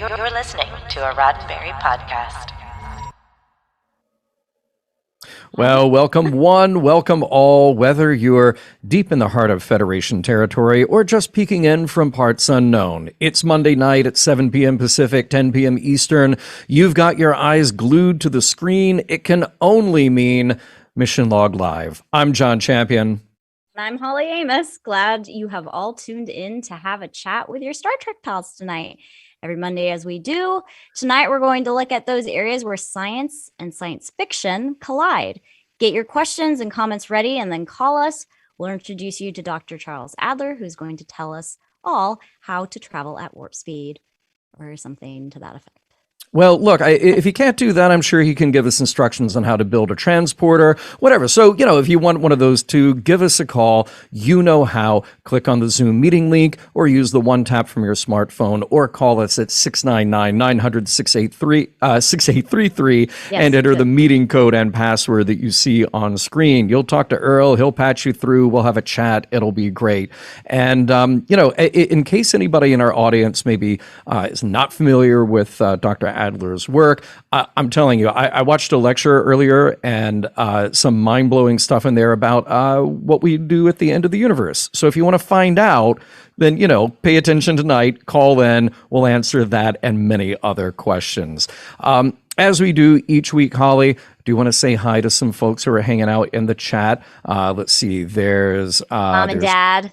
You're listening to a Roddenberry podcast. Well, welcome one, welcome all, whether you're deep in the heart of Federation territory or just peeking in from parts unknown. It's Monday night at 7 p.m. Pacific, 10 p.m. Eastern. You've got your eyes glued to the screen. It can only mean Mission Log Live. I'm John Champion. I'm Holly Amos. Glad you have all tuned in to have a chat with your Star Trek pals tonight. Every Monday, as we do. Tonight, we're going to look at those areas where science and science fiction collide. Get your questions and comments ready and then call us. We'll introduce you to Dr. Charles Adler, who's going to tell us all how to travel at warp speed or something to that effect. Well, look, if he can't do that, I'm sure he can give us instructions on how to build a transporter, whatever. So, if you want one of those two, give us a call. You know how. Click on the Zoom meeting link or use the one tap from your smartphone or call us at 699-900-6833 and enter the meeting code and password that you see on screen. You'll talk to Earl. He'll patch you through. We'll have a chat. It'll be great. And, in case anybody in our audience maybe is not familiar with Dr. Adler's work. I'm telling you, I watched a lecture earlier and some mind-blowing stuff in there about what we do at the end of the universe. So if you want to find out, then, pay attention tonight, call in, we'll answer that and many other questions. As we do each week, Holly, do you want to say hi to some folks who are hanging out in the chat? Let's see. There's Mom and Dad.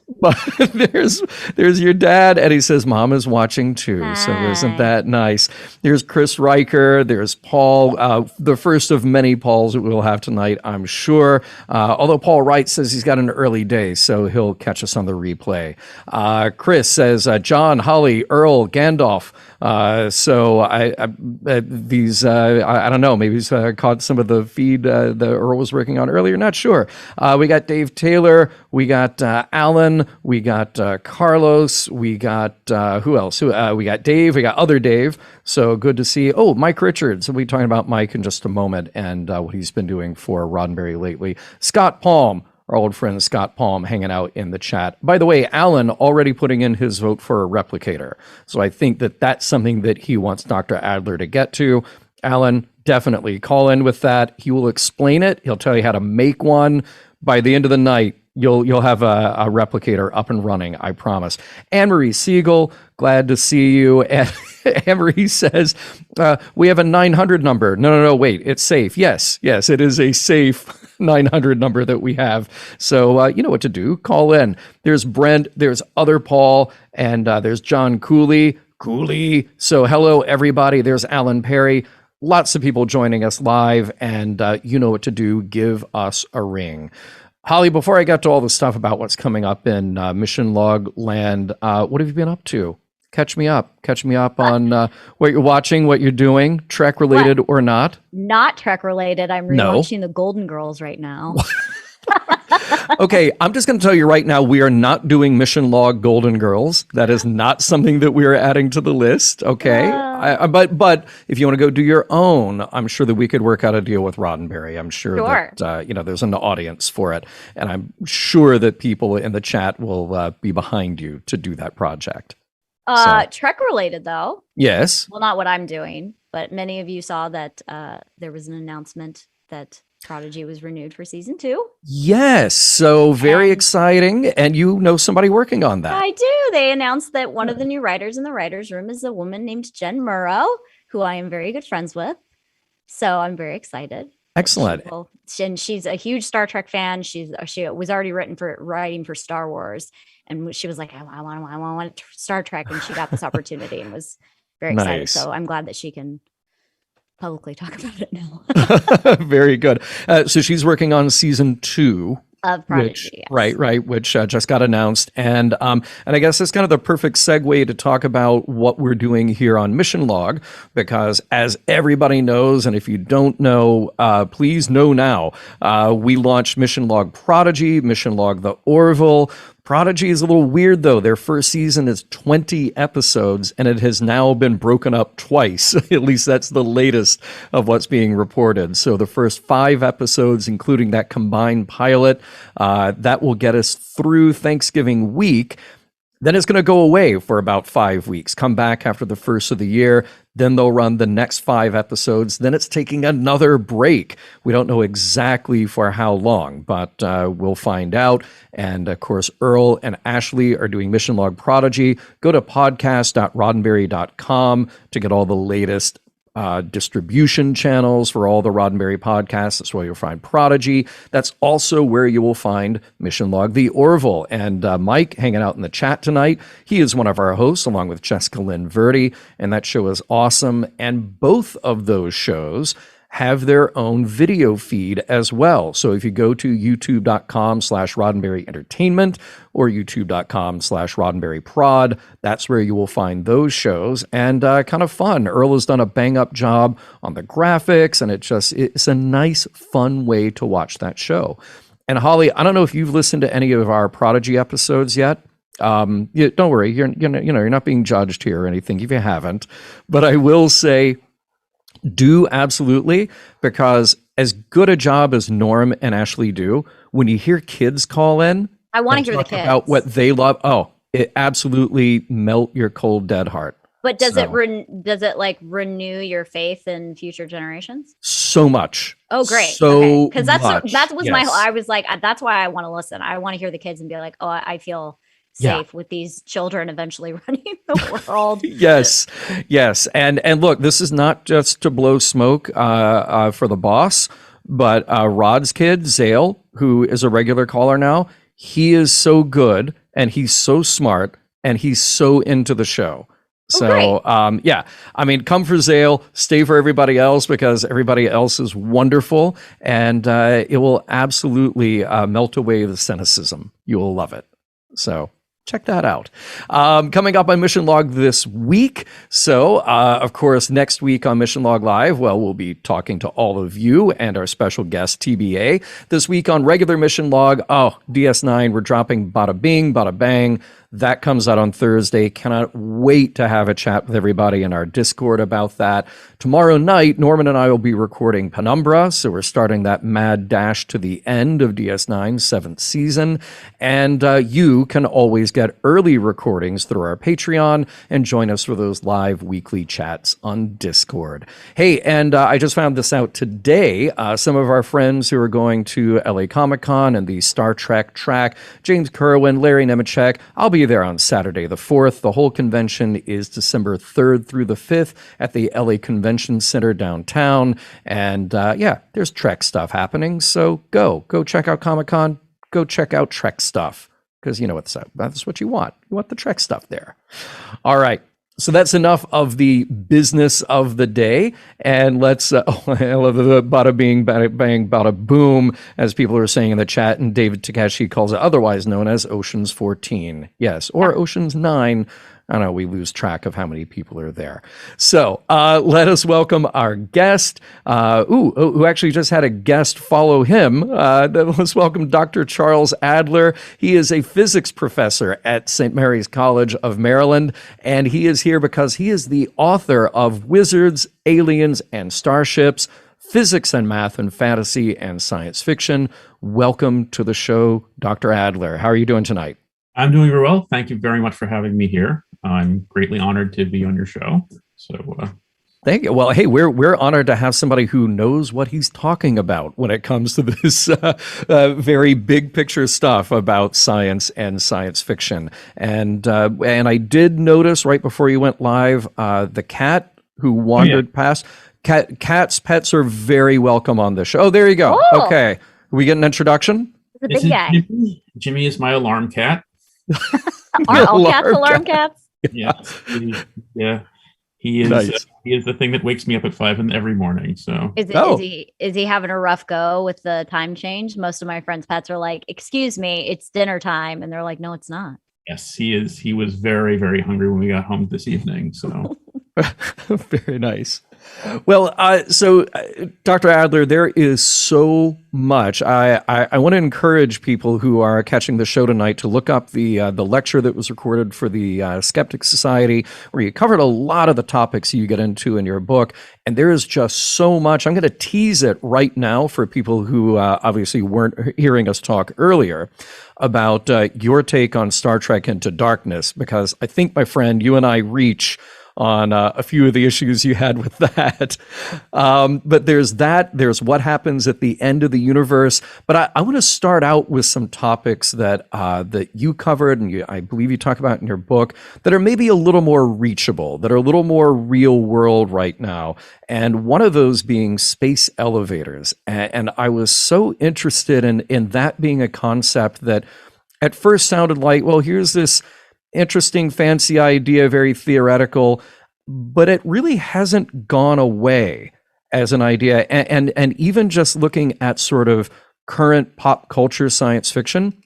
there's your dad, and he says Mom is watching too. Hi. So isn't that nice? There's Chris Riker. There's Paul. The first of many Pauls that we'll have tonight, I'm sure. Although Paul Wright says he's got an early day, so he'll catch us on the replay. Chris says John, Holly, Earl, Gandalf. So I don't know. Maybe he's caught some of the feed that Earl was working on earlier. Not sure. We got Dave Taylor. We got Alan. We got Carlos. We got who else? We got Dave. We got other Dave. So good to see. Oh, Mike Richards. We'll be talking about Mike in just a moment and what he's been doing for Roddenberry lately. Scott Palm. Our old friend Scott Palm hanging out in the chat. By the way, Alan already putting in his vote for a replicator. So I think that that's something that he wants Dr. Adler to get to. Alan, definitely call in with that. He will explain it. He'll tell you how to make one. By the end of the night, you'll have a replicator up and running, I promise. Anne-Marie Siegel, glad to see you. And Anne-Marie says, we have a 900 number. No, wait, it's safe. Yes, it is a safe 900 number that we have. So you know what to do. Call in. There's Brent, there's other Paul, and there's John Cooley. So hello, everybody. There's Alan Perry. Lots of people joining us live, and you know what to do. Give us a ring. Holly, before I get to all the stuff about what's coming up in Mission Log Land, what have you been up to? Catch me up on what you're watching, what you're doing, Trek related or not. Not Trek related. I'm rewatching the Golden Girls right now. Okay, I'm just going to tell you right now, we are not doing Mission Log Golden Girls. That is not something that we are adding to the list, okay? But if you want to go do your own, I'm sure that we could work out a deal with Roddenberry. I'm sure that there's an audience for it. And I'm sure that people in the chat will be behind you to do that project. Trek related, though. Yes. Well, not what I'm doing, but many of you saw that there was an announcement that Prodigy was renewed for season 2. Yes, so very exciting. And you know somebody working on that. I do. They announced that one of the new writers in the writer's room is a woman named Jen Murrow, who I am very good friends with. So I'm very excited. Excellent. And she's a huge Star Trek fan. She was already writing for Star Wars. And she was like, I want Star Trek. And she got this opportunity and was very excited. Nice. So I'm glad that she can publicly talk about it now. Very good. So she's working on season 2 of Prodigy. Right, which just got announced. And I guess it's kind of the perfect segue to talk about what we're doing here on Mission Log, because as everybody knows, and if you don't know, please know now, we launched Mission Log Prodigy, Mission Log the Orville. Prodigy is a little weird, though. Their first season is 20 episodes, and it has now been broken up twice. At least that's the latest of what's being reported. So the first 5 episodes, including that combined pilot, that will get us through Thanksgiving week. Then it's going to go away for about 5 weeks, come back after the first of the year. Then they'll run the next 5 episodes. Then it's taking another break. We don't know exactly for how long, but we'll find out. And of course, Earl and Ashley are doing Mission Log Prodigy. Go to podcast.roddenberry.com to get all the latest distribution channels for all the Roddenberry podcasts. That's where you'll find Prodigy. That's also where you will find Mission Log the Orville. And Mike hanging out in the chat tonight. He is one of our hosts along with Jessica Lynn Verdi, and that show is awesome. And both of those shows have their own video feed as well. So if you go to youtube.com/Roddenberry Entertainment or youtube.com/Roddenberry Prod, that's where you will find those shows. And kind of fun. Earl has done a bang up job on the graphics, and it's a nice, fun way to watch that show. And Holly, I don't know if you've listened to any of our Prodigy episodes yet. Don't worry, you're not being judged here or anything if you haven't. But I will say, do absolutely, because as good a job as Norm and Ashley do, when you hear kids call in, I want to hear the kids about what they love. Oh, it absolutely melt your cold dead heart. But does it like renew your faith in future generations? So much. Oh, great. So because much. that was Yes. I was like, that's why I want to listen. I want to hear the kids and be like, oh, I feel safe with these children eventually running the world. Yes. And look, this is not just to blow smoke for the boss, but Rod's kid, Zale, who is a regular caller now, he is so good and he's so smart and he's so into the show. So, I mean, come for Zale, stay for everybody else, because everybody else is wonderful, and it will absolutely melt away the cynicism. You will love it. So check that out. Coming up on Mission Log this week. So, of course, next week on Mission Log Live, well, we'll be talking to all of you and our special guest, TBA. This week on regular Mission Log, DS9, we're dropping Bada Bing, Bada Bang. That comes out on Thursday. Cannot wait to have a chat with everybody in our Discord about that. Tomorrow night, Norman and I will be recording Penumbra, so we're starting that mad dash to the end of DS9's 7th season. And you can always get early recordings through our Patreon and join us for those live weekly chats on Discord. Hey, and I just found this out today. Some of our friends who are going to LA Comic-Con and the Star Trek track, James Kerwin, Larry Nemechek, I'll be there on Saturday the 4th. The whole convention is December 3rd through the 5th at the LA Convention Center downtown. And there's Trek stuff happening. So go check out Comic-Con. Go check out Trek stuff, because you know that's what you want. You want the Trek stuff there. All right. So that's enough of the business of the day, and let's, I love the bada bing, bada bang, bada boom, as people are saying in the chat, and David Takeshi calls it otherwise known as Ocean's 14. Yes, or Ocean's 9. I don't know, we lose track of how many people are there. So let us welcome our guest, who actually just had a guest follow him. Let's welcome Dr. Charles Adler. He is a physics professor at St. Mary's College of Maryland, and he is here because he is the author of Wizards, Aliens, and Starships, Physics and Math and Fantasy and Science Fiction. Welcome to the show, Dr. Adler. How are you doing tonight? I'm doing very well. Thank you very much for having me here. I'm greatly honored to be on your show. So, thank you. Well, hey, we're honored to have somebody who knows what he's talking about when it comes to this very big picture stuff about science and science fiction. And I did notice right before you went live, the cat who wandered past. Cats, pets are very welcome on this show. Oh, there you go. Cool. Okay, we get an introduction. The big guy. Jimmy is my alarm cat. Are all cats alarm cats? Yeah, he is. Nice. He is the thing that wakes me up at 5 every morning. So Is he having a rough go with the time change? Most of my friends' pets are like, "Excuse me, it's dinner time," and they're like, "No, it's not." yes, he is. He was very, very hungry when we got home this evening. So Very nice. Well, Dr. Adler, there is so much. I want to encourage people who are catching the show tonight to look up the lecture that was recorded for the Skeptic Society, where you covered a lot of the topics you get into in your book. And there is just so much. I'm going to tease it right now for people who obviously weren't hearing us talk earlier about your take on Star Trek Into Darkness, because I think, my friend, you and I reach on a few of the issues you had with that. But there's that. There's what happens at the end of the universe. But I want to start out with some topics that that you covered, and I believe you talk about in your book, that are maybe a little more reachable, that are a little more real world right now. And one of those being space elevators. And I was so interested in that being a concept that at first sounded like, well, here's this interesting, fancy idea, very theoretical, but it really hasn't gone away as an idea. And even just looking at sort of current pop culture science fiction,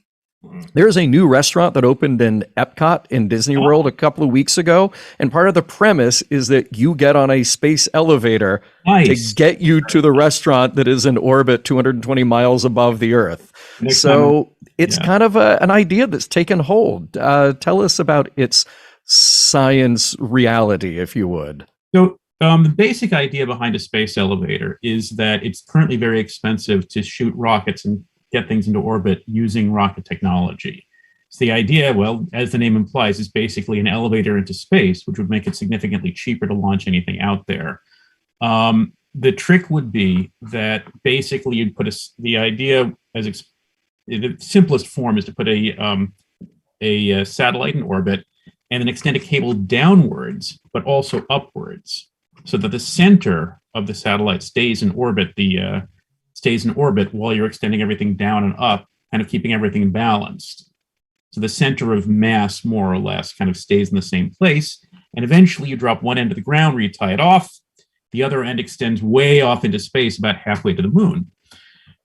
there's a new restaurant that opened in Epcot in Disney World a couple of weeks ago. And part of the premise is that you get on a space elevator to get you to the restaurant that is in orbit 220 miles above the Earth. So it's kind of an idea that's taken hold. Tell us about its science reality, if you would. So the basic idea behind a space elevator is that it's currently very expensive to shoot rockets and get things into orbit using rocket technology. So the idea, well, as the name implies, is basically an elevator into space, which would make it significantly cheaper to launch anything out there. The trick would be that basically you'd put the idea as the simplest form is to put a satellite in orbit and then extend a cable downwards, but also upwards, so that the center of the satellite stays in orbit. Stays in orbit while you're extending everything down and up, kind of keeping everything balanced. So the center of mass, more or less, kind of stays in the same place. And eventually you drop one end to the ground where you tie it off. The other end extends way off into space, about halfway to the moon.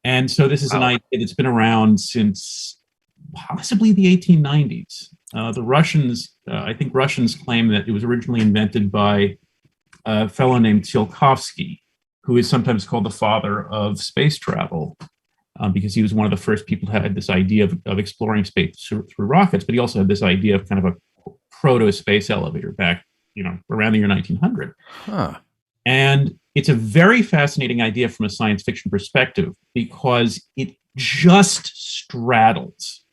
And so this is an idea that's been around since possibly the 1890s. The Russians, I think Russians claim that it was originally invented by a fellow named Tsiolkovsky, who is sometimes called the father of space travel, because he was one of the first people who had this idea of exploring space through rockets, but he also had this idea of kind of a proto-space elevator back, around the year 1900. Huh. And it's a very fascinating idea from a science fiction perspective, because it just straddles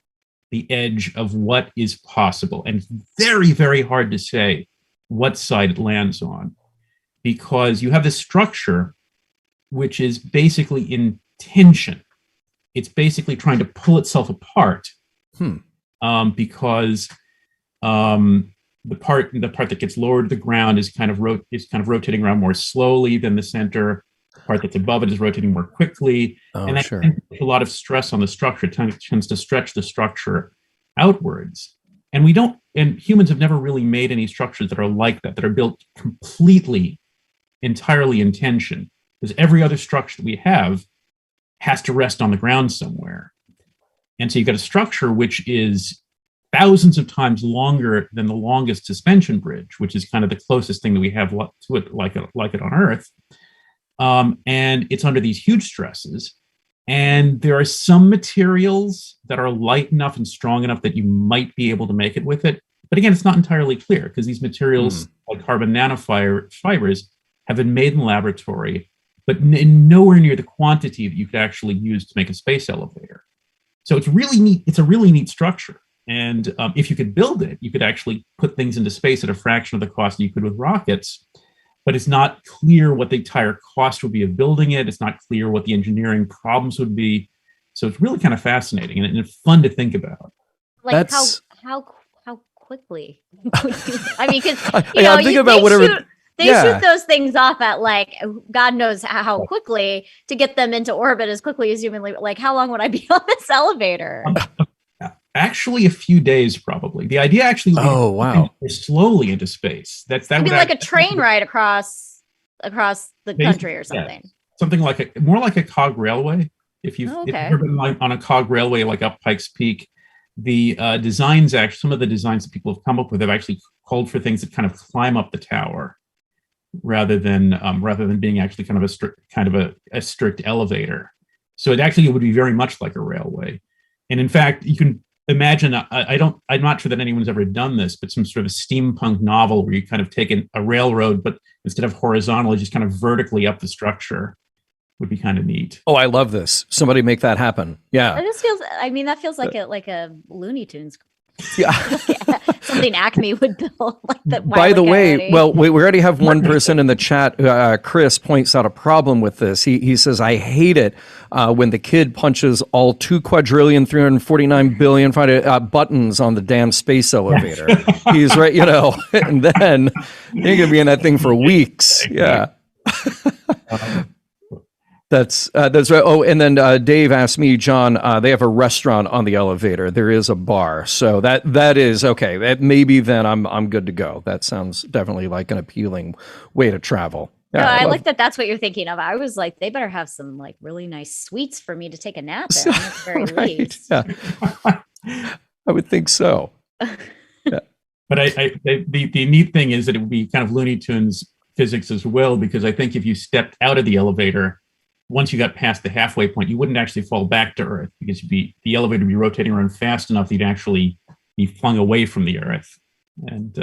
the edge of what is possible. And it's very, very hard to say what side it lands on, because you have this structure which is basically in tension. It's basically trying to pull itself apart, because the part that gets lowered to the ground is kind of rotating around more slowly than the center. The part that's above it is rotating more quickly, and that puts a lot of stress on the structure. It tends to stretch the structure outwards. And humans have never really made any structures that are like that are built entirely in tension. Because every other structure that we have has to rest on the ground somewhere. And so you've got a structure which is thousands of times longer than the longest suspension bridge, which is kind of the closest thing that we have to it, like it on Earth. And it's under these huge stresses. And there are some materials that are light enough and strong enough that you might be able to make it with it. But again, it's not entirely clear, because these materials, like carbon nanofibers, have been made in the laboratory, but nowhere near the quantity that you could actually use to make a space elevator. So it's really neat. It's a really neat structure. And if you could build it, you could actually put things into space at a fraction of the cost that you could with rockets. But it's not clear what the entire cost would be of building it. It's not clear what the engineering problems would be. So it's really kind of fascinating and fun to think about. Like how quickly? I mean, because think about whatever. They shoot those things off at God knows how quickly to get them into orbit as quickly as humanly. Like, how long would I be on this elevator? Actually, a few days probably. The idea actually slowly into space. That would be like a train ride across the country or something. Yeah. Something like more like a cog railway. If you've ever been on a cog railway, like up Pikes Peak, the some of the designs that people have come up with have actually called for things that kind of climb up the tower. rather than being actually kind of a strict elevator. So it actually would be very much like a railway. And in fact, you can imagine, I'm not sure that anyone's ever done this, but some sort of a steampunk novel where you kind of take a railroad, but instead of horizontally, just kind of vertically up the structure would be kind of neat. Oh, I love this. Somebody make that happen. Yeah. That feels like a Looney Tunes. Yeah. Something Acme would build like that. By the way, well, we already have one person in the chat. Chris points out a problem with this. He says, I hate it when the kid punches all 2,349 billion buttons on the damn space elevator. He's right, and then you're going to be in that thing for weeks. Yeah. That's right. Oh, and then Dave asked me, John, they have a restaurant on the elevator. There is a bar. So that is okay. That maybe then I'm good to go. That sounds definitely like an appealing way to travel. Yeah, no, I like that that's what you're thinking of. I was like, they better have some like really nice suites for me to take a nap in at the very least. Yeah. I would think so. Yeah. But the neat thing is that it would be kind of Looney Tunes physics as well, because I think if you stepped out of the elevator, once you got past the halfway point, you wouldn't actually fall back to Earth because the elevator would be rotating around fast enough that you'd actually be flung away from the Earth. And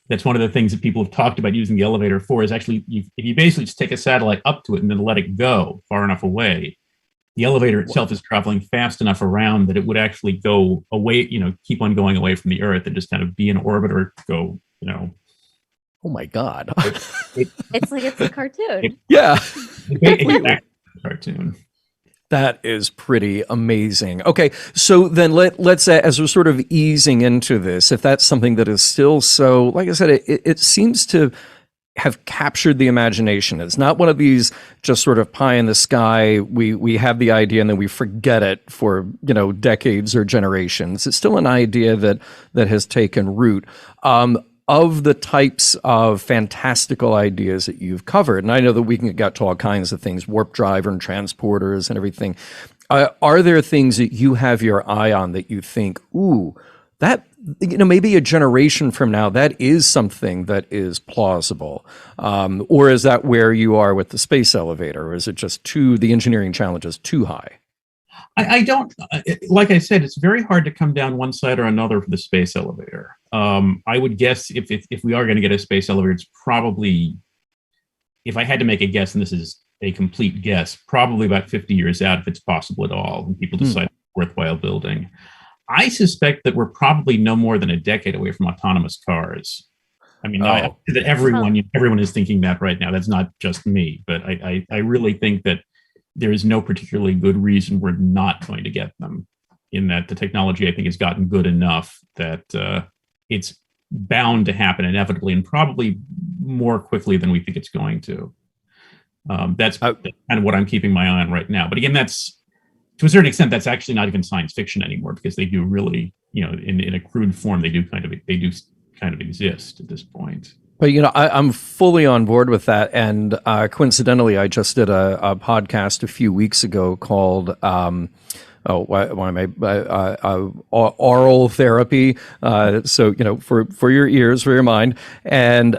that's one of the things that people have talked about using the elevator for is actually, if you basically just take a satellite up to it and then let it go far enough away, the elevator itself is traveling fast enough around that it would actually go away, keep on going away from the Earth and just kind of be in orbit or go, Oh my God. It's like it's a cartoon. Yeah. Exactly. Cartoon. That is pretty amazing. Okay, so then let's say, as we're sort of easing into this, if that's something that is still so, like I said, it seems to have captured the imagination. It's not one of these just sort of pie in the sky, we have the idea and then we forget it for, decades or generations. It's still an idea that has taken root. Of the types of fantastical ideas that you've covered, and I know that we can get to all kinds of things, warp drive and transporters and everything, are there things that you have your eye on that you think, ooh, that, maybe a generation from now, that is something that is plausible? Or is that where you are with the space elevator? Or is it just the engineering challenge is too high? I don't, like I said, it's very hard to come down one side or another for the space elevator. I would guess if we are going to get a space elevator, it's probably, if I had to make a guess, and this is a complete guess, probably about 50 years out, if it's possible at all, when people decide it's worthwhile building. I suspect that we're probably no more than a decade away from autonomous cars. I mean, that everyone is thinking that right now. That's not just me, but I really think that there is no particularly good reason we're not going to get them, in that the technology, I think, has gotten good enough that it's bound to happen inevitably and probably more quickly than we think it's going to. That's kind of what I'm keeping my eye on right now. But again, that's, to a certain extent, that's actually not even science fiction anymore, because they do really, in a crude form, they do kind of exist at this point. But, I'm fully on board with that. And coincidentally, I just did a podcast a few weeks ago called oral therapy. So, for your ears, for your mind. And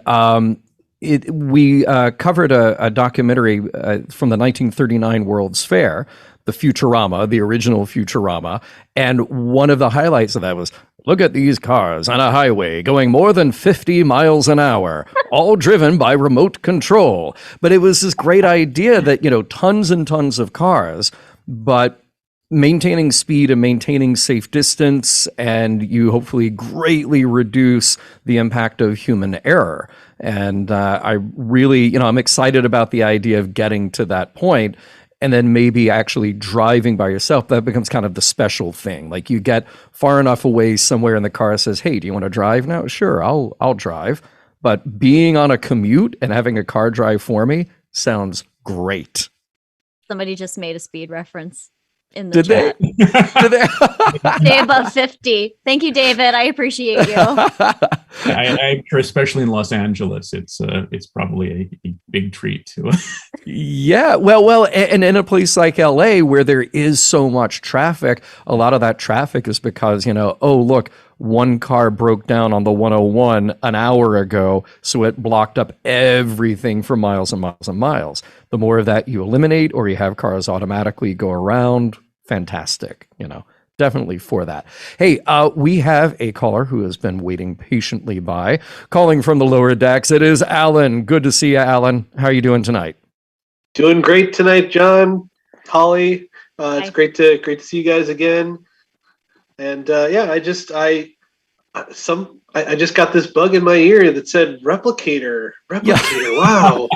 we covered a documentary from the 1939 World's Fair, the Futurama, the original Futurama. And one of the highlights of that was, look at these cars on a highway going more than 50 miles an hour, all driven by remote control. But it was this great idea that, tons and tons of cars, but maintaining speed and maintaining safe distance, and you hopefully greatly reduce the impact of human error. And I really, I'm excited about the idea of getting to that point. And then maybe actually driving by yourself, that becomes kind of the special thing. Like you get far enough away somewhere and the car says, hey, do you want to drive now? Sure, I'll drive. But being on a commute and having a car drive for me sounds great. Somebody just made a speed reference in Did the chat. Did they? Stay above 50. Thank you, David. I appreciate you. I'm sure, especially in Los Angeles, it's probably a big treat to. Yeah, well, and in a place like LA where there is so much traffic, a lot of that traffic is because, oh, look, one car broke down on the 101 an hour ago, so it blocked up everything for miles and miles and miles. The more of that you eliminate, or you have cars automatically go around, fantastic, definitely for that. Hey, we have a caller who has been waiting patiently by, calling from the lower decks. It is Alan. Good to see you, Alan. How are you doing tonight? Doing great tonight, John, Holly. It's great to see you guys again. And I just got this bug in my ear that said replicator. Wow.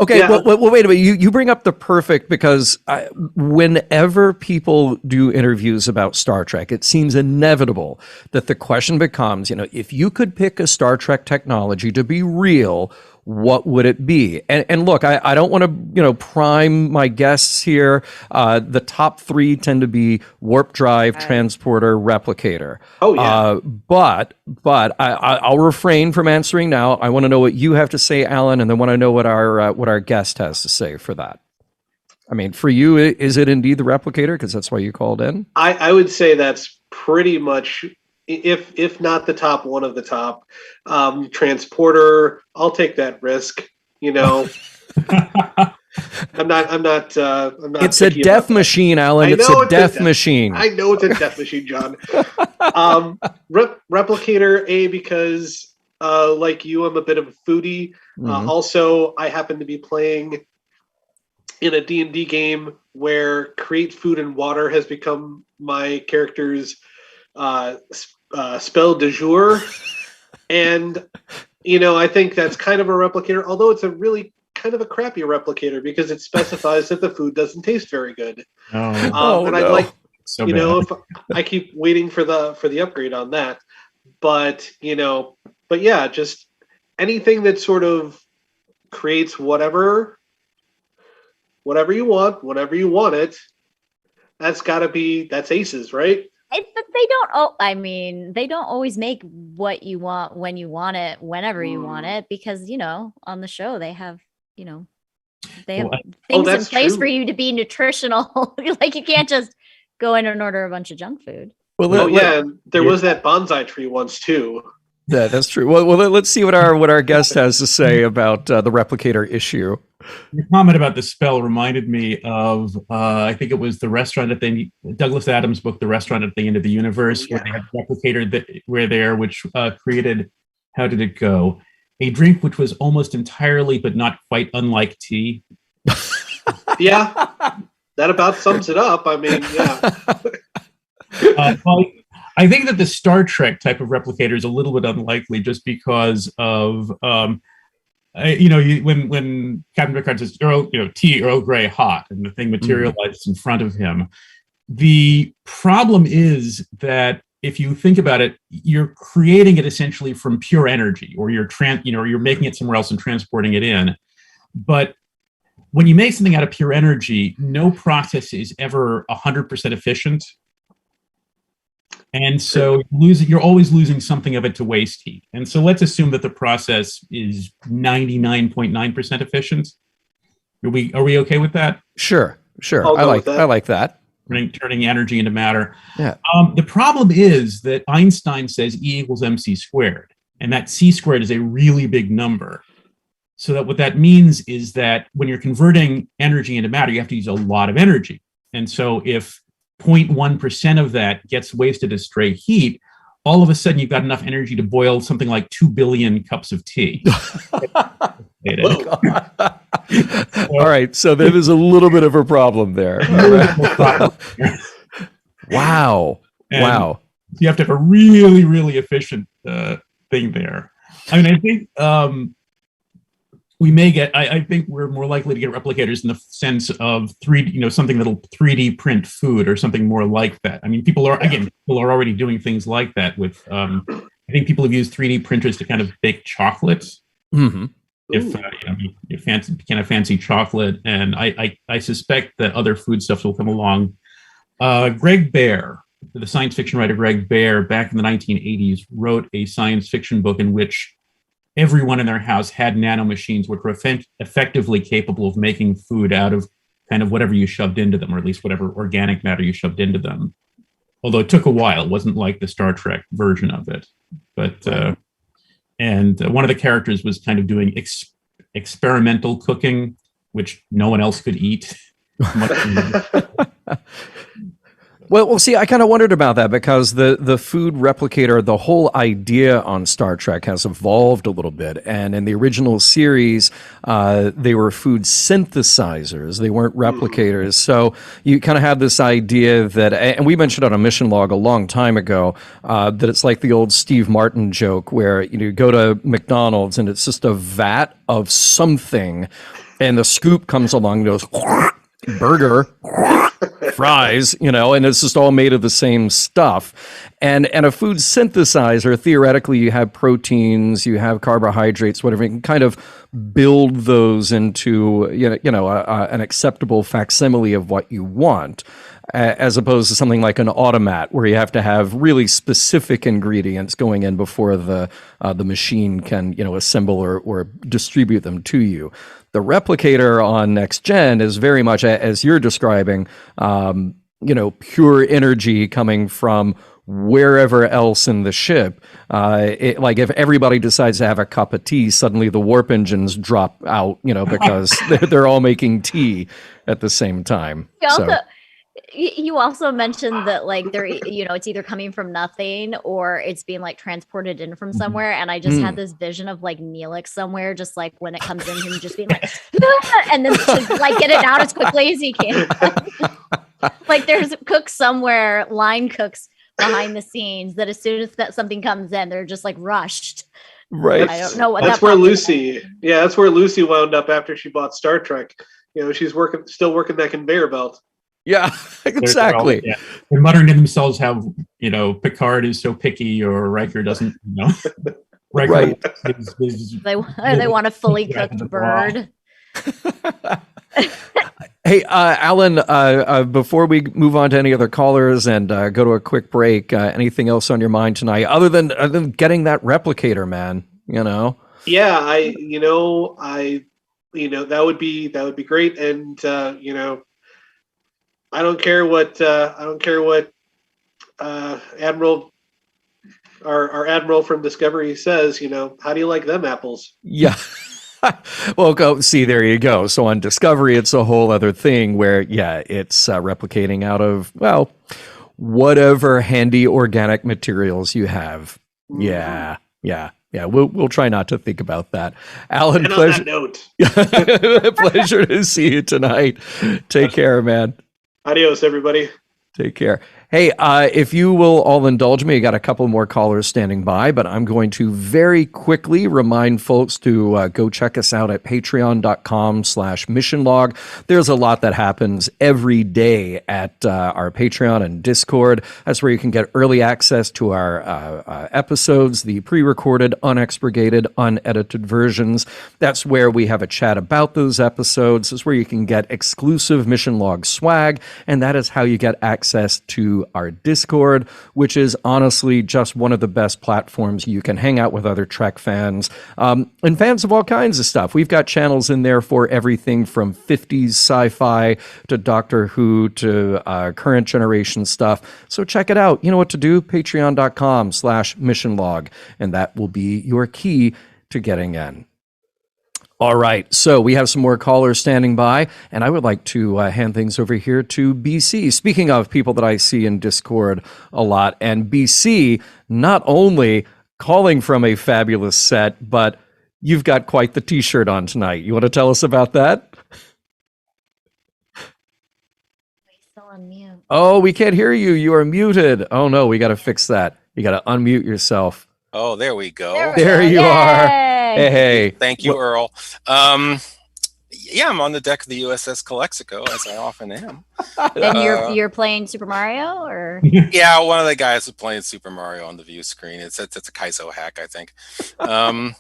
Okay, yeah. well, wait a minute. You bring up the perfect, because whenever people do interviews about Star Trek, it seems inevitable that the question becomes, if you could pick a Star Trek technology to be real, what would it be? And look, I don't want to, prime my guests here. The top three tend to be warp drive, transporter, replicator. Oh, yeah. But I'll refrain from answering now. I want to know what you have to say, Alan, and then want to know what our guest has to say for that. I mean, for you, is it indeed the replicator? Because that's why you called in? I would say that's pretty much, if not the top, one of the top. Transporter, I'll take that risk. I'm not. It's a death machine, Alan. It's a death machine. I know it's a death machine, John. Replicator, because like you, I'm a bit of a foodie. Mm-hmm. Also, I happen to be playing in a D&D game where create food and water has become my character's spell du jour. And, I think that's kind of a replicator, although it's a really kind of a crappy replicator because it specifies that the food doesn't taste very good. And I'd like, so if I keep waiting for the upgrade on that. But yeah, just anything that sort of creates whatever you want, whenever you want it, that's aces, right? They don't always make what you want when you want it, whenever you want it, because on the show they have things in place for you to be nutritional. Like, you can't just go in and order a bunch of junk food. Well, there was that bonsai tree once too. Yeah, that's true. Well, let's see what our guest has to say about the replicator issue. Your comment about the spell reminded me of, I think it was the restaurant at the Douglas Adams book, The Restaurant at the End of the Universe, where they had a replicator which created, how did it go? A drink which was almost entirely, but not quite unlike tea. Yeah, that about sums it up. I mean, yeah. I think that the Star Trek type of replicator is a little bit unlikely, just because of when Captain Picard says tea Earl Grey hot, and the thing materializes in front of him. The problem is that if you think about it, you're creating it essentially from pure energy, or you're making it somewhere else and transporting it in. But when you make something out of pure energy, no process is ever 100% efficient. And so you're always losing something of it to waste heat. And so let's assume that the process is 99.9% efficient. Are we okay with that? Sure. I like that. Turning energy into matter. Yeah. The problem is that Einstein says E equals mc squared, and that c squared is a really big number. So that what that means is that when you're converting energy into matter, you have to use a lot of energy. And so if 0.1% of that gets wasted as stray heat, all of a sudden you've got enough energy to boil something like 2 billion cups of tea. All right, so there is a little bit of a problem there. Wow. You have to have a really, really efficient thing there. I mean, I think we may get, I think we're more likely to get replicators in the sense of 3D, something that'll 3D print food or something more like that. I mean, people are already doing things like that with, I think people have used 3D printers to kind of bake chocolate. Mm-hmm. If you can have fancy chocolate, and I suspect that other foodstuffs will come along. Greg Bear, the science fiction writer Greg Bear, back in the 1980s, wrote a science fiction book in which everyone in their house had nanomachines which were effectively capable of making food out of kind of whatever you shoved into them, or at least whatever organic matter you shoved into them. although it took a while. It wasn't like the Star Trek version of it. But and one of the characters was kind of doing experimental cooking, which no one else could eat. Well, see, I kind of wondered about that because the food replicator, the whole idea on Star Trek has evolved a little bit. And in the original series, they were food synthesizers. They weren't replicators. So you kind of have this idea that, and we mentioned on a mission log a long time ago, that it's like the old Steve Martin joke where you go to McDonald's and it's just a vat of something and the scoop comes along and goes, burger, fries, and it's just all made of the same stuff. And a food synthesizer, theoretically, you have proteins, you have carbohydrates, whatever. You can kind of build those into, an acceptable facsimile of what you want, as opposed to something like an automat where you have to have really specific ingredients going in before the machine can, assemble or distribute them to you. The replicator on Next Gen is very much, as you're describing, pure energy coming from wherever else in the ship. Like if everybody decides to have a cup of tea, suddenly the warp engines drop out, because they're all making tea at the same time. You also mentioned that like it's either coming from nothing or it's being like transported in from somewhere. And I just had this vision of like Neelix somewhere, just like when it comes in, him just being like, and then to like get it out as quickly as he can. Like there's cooks somewhere, line cooks behind the scenes that as soon as something comes in, they're just like rushed. Right. I don't know what that's where Lucy. Yeah, that's where Lucy wound up after she bought Star Trek. She's still working that conveyor belt. Yeah, exactly. They're muttering to themselves how, Picard is so picky or Riker doesn't, Riker right. They want a fully cooked bird. Hey, Alan, before we move on to any other callers and go to a quick break, anything else on your mind tonight other than getting that replicator, man, Yeah, that would be great. And, I don't care what Admiral our Admiral from Discovery says. How do you like them apples? Yeah. Well, go see. There you go. So on Discovery, it's a whole other thing where, it's replicating out of whatever handy organic materials you have. Yeah. We'll try not to think about that. Alan, and pleasure. On that note, pleasure to see you tonight. Take care, man. Adios, everybody. Take care. Hey, if you will all indulge me, I got a couple more callers standing by, but I'm going to very quickly remind folks to go check us out at patreon.com/missionlog. There's a lot that happens every day at our Patreon and Discord. That's where you can get early access to our episodes, the pre-recorded, unexpurgated, unedited versions. That's where we have a chat about those episodes. That's where you can get exclusive Mission Log swag, and that is how you get access to our Discord, which is honestly just one of the best platforms you can hang out with other Trek fans and fans of all kinds of stuff. We've got channels in there for everything from 50s sci-fi to Doctor Who to current generation stuff. So check it out. You know what to do? Patreon.com/missionlog, and that will be your key to getting in. All right, so we have some more callers standing by, and I would like to hand things over here to BC. Speaking of people that I see in Discord a lot, and BC, not only calling from a fabulous set, but you've got quite the T-shirt on tonight. You want to tell us about that? Still on mute. Oh, we can't hear you. You are muted. Oh, no, we got to fix that. You got to unmute yourself. Oh, there we go. There you are. Hey. Thank you, Earl. I'm on the deck of the USS Calexico, as I often am. And you're playing Super Mario, or? Yeah, one of the guys is playing Super Mario on the view screen. It's a Kaizo hack, I think. I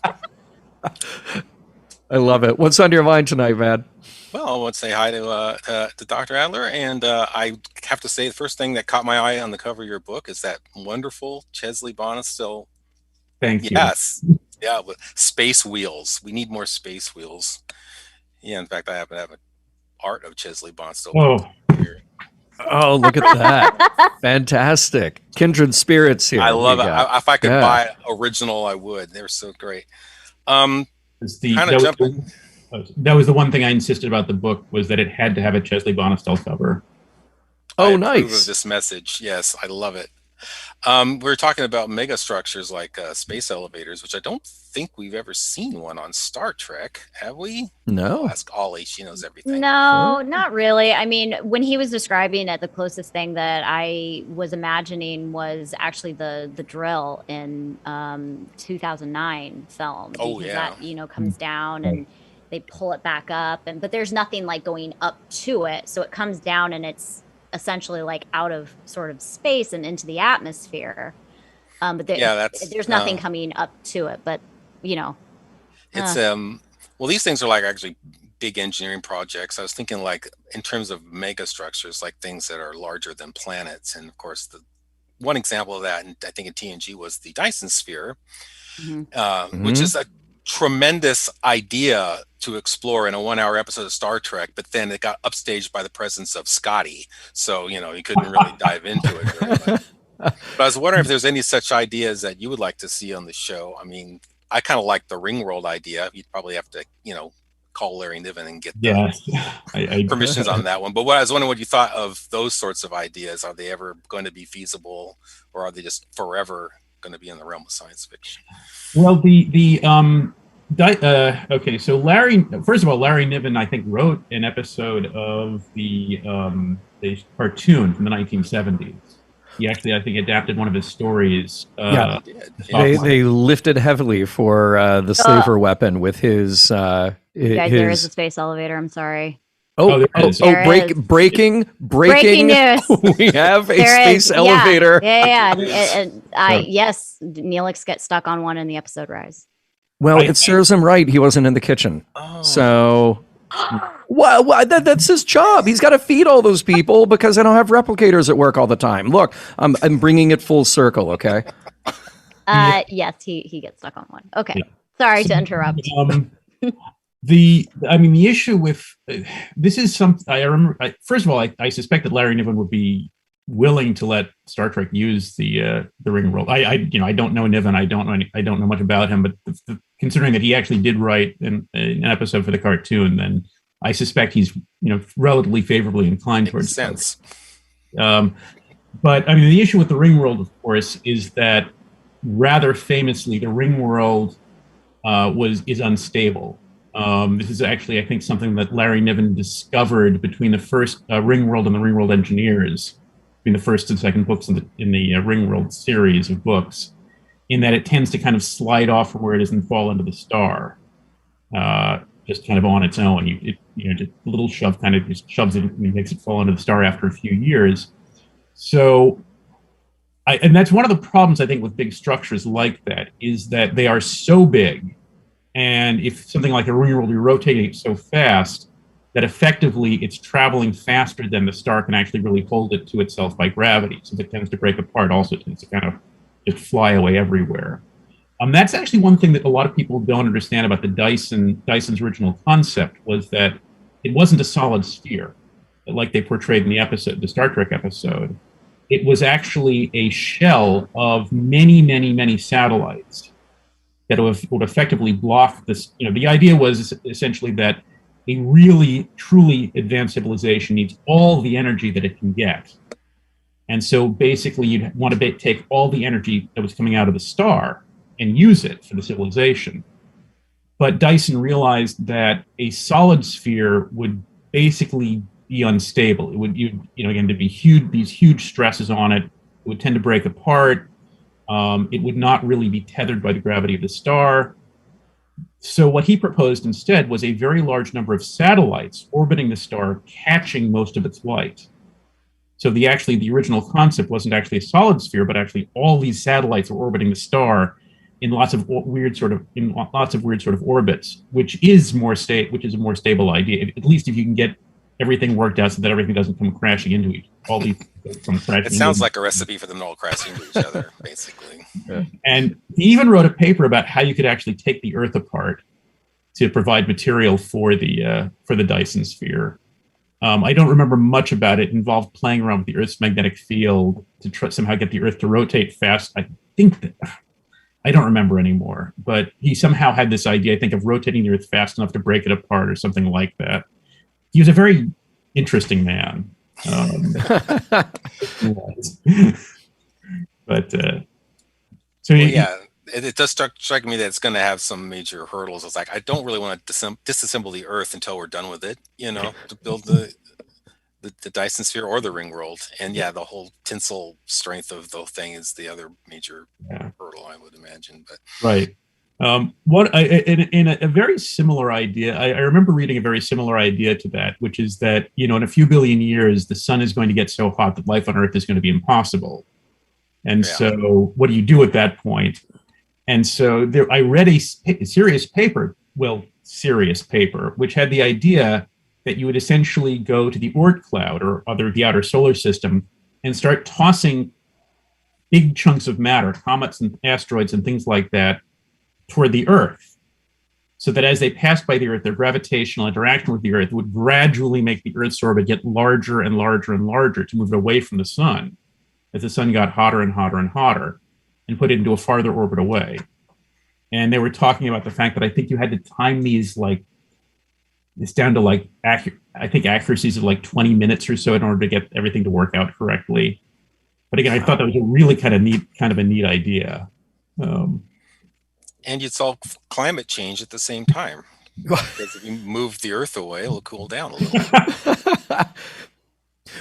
love it. What's on your mind tonight, man? Well, I want to say hi to Dr. Adler, and I have to say the first thing that caught my eye on the cover of your book is that wonderful Chesley Bonestell. Thank you. Yes. Yeah, but space wheels. We need more space wheels. Yeah, in fact, I happen to have an art of Chesley Bonestell. Oh, Oh, look at that. Fantastic. Kindred spirits here. I love it. If I could Yeah. buy original, I would. They're so great. Kind That of jumping. was the one thing I insisted about the book, was that it had to have a Chesley Bonestell cover. Oh, I approve nice. of this message. Yes, I love it. We're talking about mega structures like space elevators, which I don't think we've ever seen one on Star Trek, have we? No. I'll ask Ollie. She knows everything. No, not really. I mean, when he was describing it, the closest thing that I was imagining was actually the drill in 2009 film. Oh, because yeah. that, you know, comes down and they pull it back up, but there's nothing like going up to it. So it comes down and it's essentially like out of sort of space and into the atmosphere. But there's nothing coming up to it, but you know. It's well, these things are like actually big engineering projects. I was thinking like in terms of mega structures, like things that are larger than planets. And of course, the one example of that, and I think in TNG, was the Dyson sphere, which is a tremendous idea to explore in a 1-hour episode of Star Trek, but then it got upstaged by the presence of Scotty. So, you know, you couldn't really dive into it very much. But I was wondering if there's any such ideas that you would like to see on the show. I mean, I kind of like the Ring World idea. You'd probably have to, you know, call Larry Niven and get the permissions on that one. But I was wondering what you thought of those sorts of ideas. Are they ever going to be feasible, or are they just forever going to be in the realm of science fiction? Well, okay, so first of all, Larry Niven, I think, wrote an episode of the cartoon from the 1970s. He actually, I think, adapted one of his stories. They lifted heavily for the slaver weapon with his. Guys, there is a space elevator. I'm sorry. Breaking news. We have a space elevator. Yeah. Yes, Neelix gets stuck on one in the episode Rise. Well, it serves him right. He wasn't in the kitchen. So, well, that's his job. He's got to feed all those people because I don't have replicators at work all the time. Look, I'm bringing it full circle, okay? Yes, he gets stuck on one. Okay. Sorry to interrupt. The issue with this is something I remember. First of all, I suspect that Larry Niven would be willing to let Star Trek use the Ring World. I don't know Niven. I don't know much about him. But considering that he actually did write an episode for the cartoon, then I suspect he's relatively favorably inclined towards sense. But I mean, the issue with the Ring World, of course, is that rather famously, the Ring World is unstable. This is actually, I think, something that Larry Niven discovered between the first Ring World and the Ring World Engineers, between the first and second books in the Ring World series of books, in that it tends to kind of slide off from where it is and fall into the star, just kind of on its own. Just a little shove kind of just shoves it and makes it fall into the star after a few years. So, and that's one of the problems, I think, with big structures like that, is that they are so big. And if something like a Ring World, you're rotating it so fast that effectively it's traveling faster than the star can actually really hold it to itself by gravity. So it tends to break apart, also tends to kind of just fly away everywhere. That's actually one thing that a lot of people don't understand about the Dyson's original concept, was that it wasn't a solid sphere, like they portrayed in the Star Trek episode. It was actually a shell of many, many, many satellites that would effectively block this. The idea was essentially that a really, truly advanced civilization needs all the energy that it can get. And so basically you'd want to take all the energy that was coming out of the star and use it for the civilization. But Dyson realized that a solid sphere would basically be unstable. It would, again, to be these huge stresses on it. It would tend to break apart. It would not really be tethered by the gravity of the star. So what he proposed instead was a very large number of satellites orbiting the star, catching most of its light. So the original concept wasn't actually a solid sphere, but actually all these satellites were orbiting the star in lots of weird sort of orbits, which is a more stable idea. At least if you can get everything worked out so that everything doesn't come crashing into all these from crashing. It sounds like a recipe for them all crashing into each other, basically. Yeah. And he even wrote a paper about how you could actually take the Earth apart to provide material for the Dyson sphere. I don't remember much about it. It involved playing around with the Earth's magnetic field to somehow get the Earth to rotate fast. I think that I don't remember anymore, but he somehow had this idea, I think, of rotating the Earth fast enough to break it apart or something like that. He was a very interesting man. But so yeah, it does strike me that it's going to have some major hurdles. It's like I don't really want to disassemble the Earth until we're done with it, to build the Dyson sphere or the ring world. And yeah, the whole tensile strength of the thing is the other major hurdle, I would imagine. But right. In a very similar idea, I remember reading a very similar idea to that, which is that, in a few billion years, the sun is going to get so hot that life on Earth is going to be impossible. And so what do you do at that point? And so I read a serious paper, which had the idea that you would essentially go to the Oort cloud or the outer solar system and start tossing big chunks of matter, comets and asteroids and things like that, toward the Earth, so that as they passed by the Earth, their gravitational interaction with the Earth would gradually make the Earth's orbit get larger and larger and larger to move it away from the sun as the sun got hotter and hotter and hotter, and put it into a farther orbit away. And they were talking about the fact that I think you had to time these it's down to I think accuracies of 20 minutes or so in order to get everything to work out correctly. But again, I thought that was a really kind of a neat idea. And you'd solve climate change at the same time. Because if you move the Earth away, it'll cool down a little.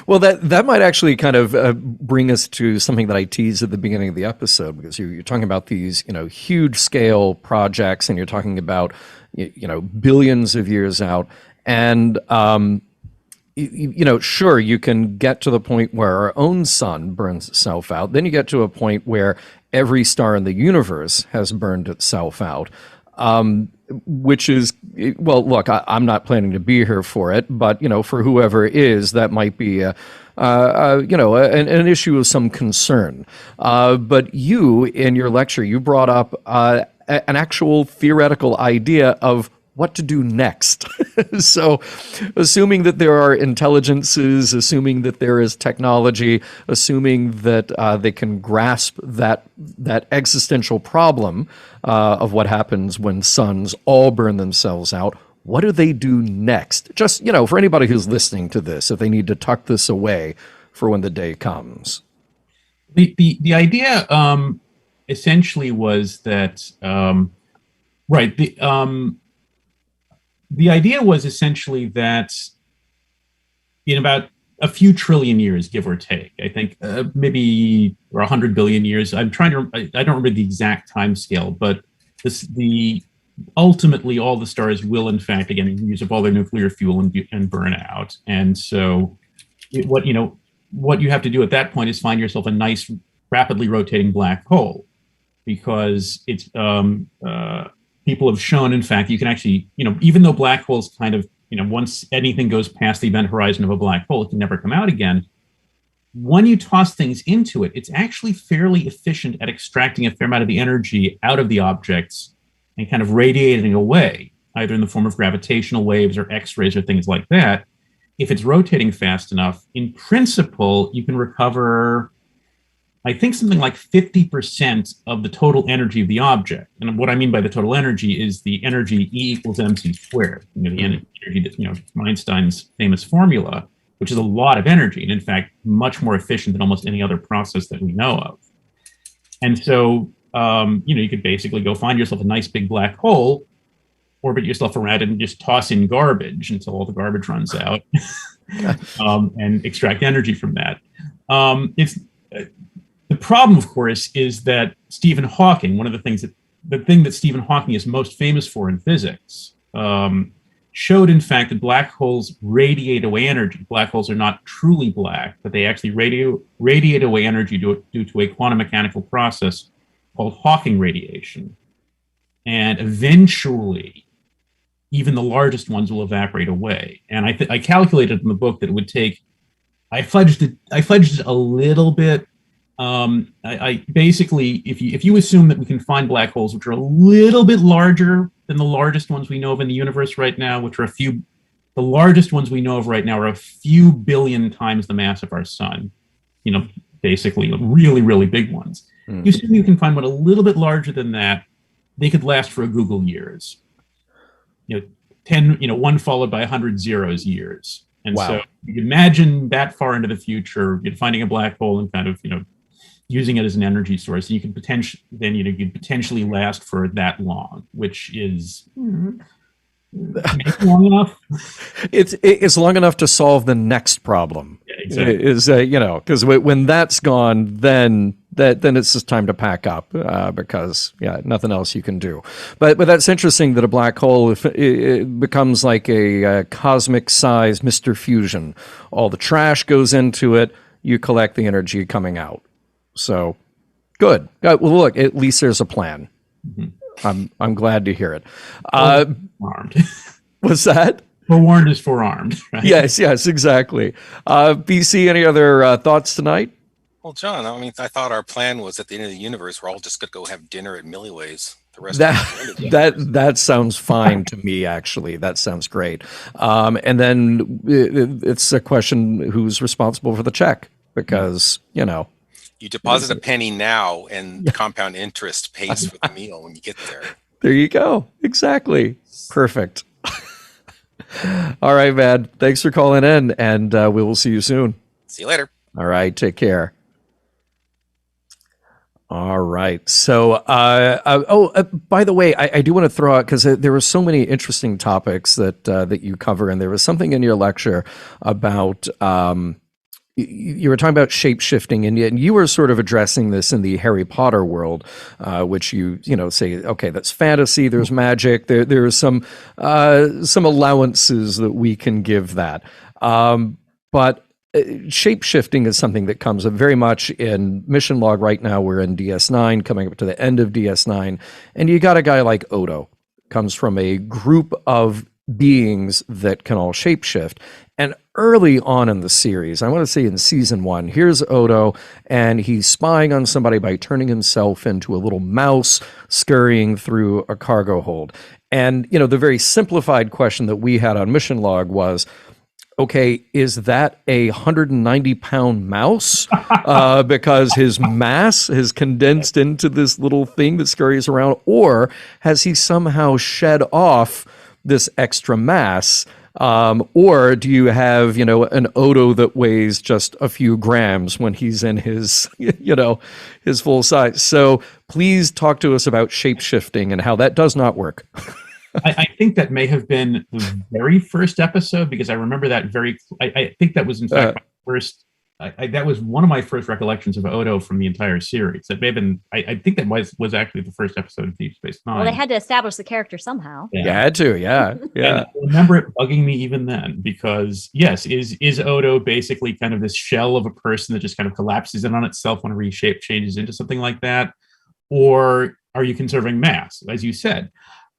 Well, that might actually kind of bring us to something that I teased at the beginning of the episode, because you're talking about these, huge scale projects, and you're talking about, billions of years out. And, sure, you can get to the point where our own sun burns itself out. Then you get to a point where every star in the universe has burned itself out. Which is, well, look, I'm not planning to be here for it, but, for whoever is, that might be, an issue of some concern. But you, in your lecture, you brought up an actual theoretical idea of what to do next. So assuming that there are intelligences, assuming that there is technology, assuming that they can grasp that existential problem of what happens when suns all burn themselves out, what do they do next? Just, for anybody who's listening to this, if they need to tuck this away for when the day comes. The idea essentially was that, the idea was essentially that in about a few trillion years, give or take, I think maybe 100 billion years. I don't remember the exact time scale, but ultimately all the stars will, in fact, again, use up all their nuclear fuel and burn out. And so what you have to do at that point is find yourself a nice, rapidly rotating black hole, because it's people have shown, in fact, you can actually, even though black holes kind of, once anything goes past the event horizon of a black hole, it can never come out again. When you toss things into it, it's actually fairly efficient at extracting a fair amount of the energy out of the objects and kind of radiating away, either in the form of gravitational waves or X-rays or things like that. If it's rotating fast enough, in principle, you can recover, I think, something like 50% of the total energy of the object. And what I mean by the total energy is the energy E equals mc squared, the energy that, Einstein's famous formula, which is a lot of energy, and in fact, much more efficient than almost any other process that we know of. And so, you could basically go find yourself a nice big black hole, orbit yourself around it, and just toss in garbage until all the garbage runs out, and extract energy from that. The problem, of course, is that Stephen Hawking, the thing that Stephen Hawking is most famous for in physics, showed, in fact, that black holes radiate away energy. Black holes are not truly black, but they actually radiate away energy due to a quantum mechanical process called Hawking radiation. And eventually, even the largest ones will evaporate away. And I calculated in the book that it would take, I fudged it a little bit. I basically, if you assume that we can find black holes which are a little bit larger than the largest ones we know of in the universe right now, which are a few The largest ones we know of right now are a few billion times the mass of our sun. Basically really, really big ones. You assume you can find one a little bit larger than that. They could last for a Google years. 10, one followed by 100 zeros years. And Wow. so you can imagine that far into the future, finding a black hole and kind of, using it as an energy source. You could potentially last for that long, which is maybe long enough. It's long enough to solve the next problem. Yeah, exactly. Is because when that's gone, then it's just time to pack up because nothing else you can do. But that's interesting that a black hole, if it becomes like a cosmic size Mr. Fusion, all the trash goes into it. You collect the energy coming out. So good. Well, look, at least there's a plan. I'm glad to hear it. Armed. What's that? Forewarned is forearmed. Right? Yes, exactly. BC, any other thoughts tonight? Well, John, I thought our plan was at the end of the universe, we're all just going to go have dinner at Millie Ways. The rest that sounds fine to me, actually. That sounds great. And then it's a question who's responsible for the check because, you deposit a penny now and compound interest pays for the meal when you get there. There you go. Exactly. Perfect. All right, man. Thanks for calling in, and we will see you soon. See you later. All right. Take care. All right. So, by the way, I do want to throw out, because there were so many interesting topics that you cover, and there was something in your lecture about you were talking about shape shifting, and you were sort of addressing this in the Harry Potter world, which you say, okay, that's fantasy. There's magic. There's some allowances that we can give that, but shape shifting is something that comes up very much in Mission Log right now. We're in DS9, coming up to the end of DS9, and you got a guy like Odo, comes from a group of beings that can all shapeshift. And early on in the series, I want to say in season 1, here's Odo, and he's spying on somebody by turning himself into a little mouse scurrying through a cargo hold. And, the very simplified question that we had on Mission Log was, okay, is that a 190-pound mouse? Because his mass has condensed into this little thing that scurries around, or has he somehow shed off this extra mass? Or do you have, an Odo that weighs just a few grams when he's in his, his full size? So please talk to us about shape-shifting and how that does not work. I think that may have been the very first episode, because I remember that I think that was in fact my first. That was one of my first recollections of Odo from the entire series. That may have been. I think that was actually the first episode of Deep Space Nine. Well, they had to establish the character somehow. Yeah, had to. Yeah. And I remember it bugging me even then, because yes, is Odo basically kind of this shell of a person that just kind of collapses in on itself when a reshape changes into something like that, or are you conserving mass, as you said?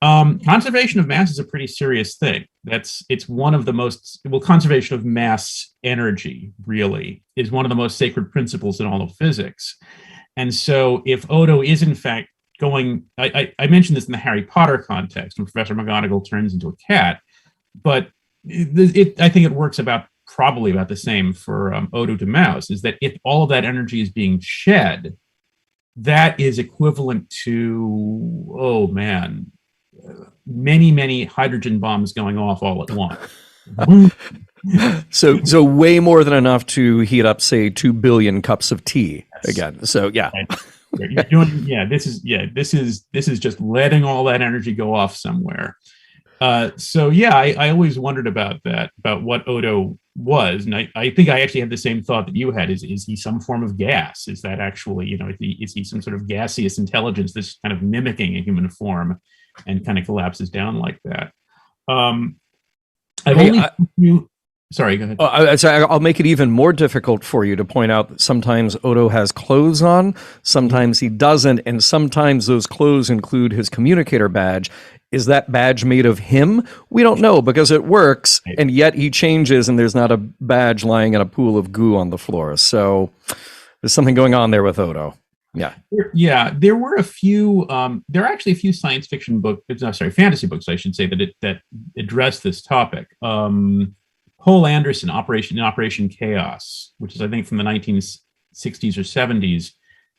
Conservation of mass is a pretty serious thing. It's one of the most, conservation of mass energy really is one of the most sacred principles in all of physics. And so if Odo is in fact going, I mentioned this in the Harry Potter context when Professor McGonagall turns into a cat, but I think it works probably about the same for Odo to mouse, is that if all of that energy is being shed, that is equivalent to, many hydrogen bombs going off all at once. So way more than enough to heat up, say, 2 billion cups of tea again. So yeah. You're doing, this is just letting all that energy go off somewhere. I always wondered about that, about what Odo was, and I think I actually had the same thought that you had. Is he some form of gas? Is that actually, is he some sort of gaseous intelligence that's kind of mimicking a human form and kind of collapses down like that? Sorry, go ahead. I'll make it even more difficult for you to point out that sometimes Odo has clothes on, sometimes he doesn't, and sometimes those clothes include his communicator badge. Is that badge made of him? We don't know, because it works, and yet he changes and there's not a badge lying in a pool of goo on the floor. So there's something going on there with Odo. Yeah, there were a few. There are actually a few science fiction books. Fantasy books, I should say, that address this topic. Poul Anderson, Operation Chaos, which is I think from the 1960s or 70s,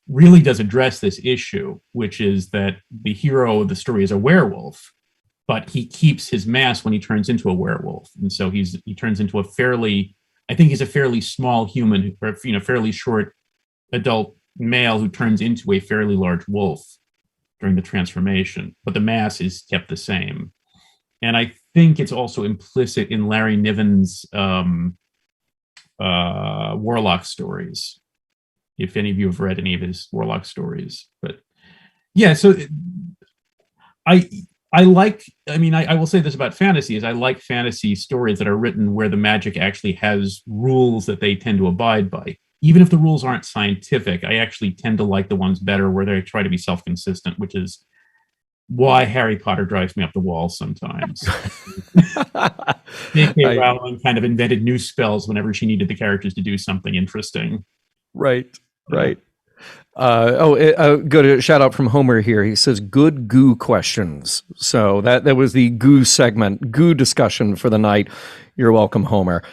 really does address this issue, which is that the hero of the story is a werewolf, but he keeps his mask when he turns into a werewolf, and so he turns into he's a fairly small human, or fairly short adult male who turns into a fairly large wolf during the transformation, but the mass is kept the same. And I think it's also implicit in Larry Niven's Warlock stories, if any of you have read any of his Warlock stories. But yeah, so I will say this about fantasy, is I like fantasy stories that are written where the magic actually has rules that they tend to abide by. Even if the rules aren't scientific, I actually tend to like the ones better where they try to be self-consistent, which is why Harry Potter drives me up the wall sometimes. J.K. Rowling kind of invented new spells whenever she needed the characters to do something interesting. Right. Good shout out from Homer here. He says, good goo questions. So that was the goo segment, goo discussion for the night. You're welcome, Homer.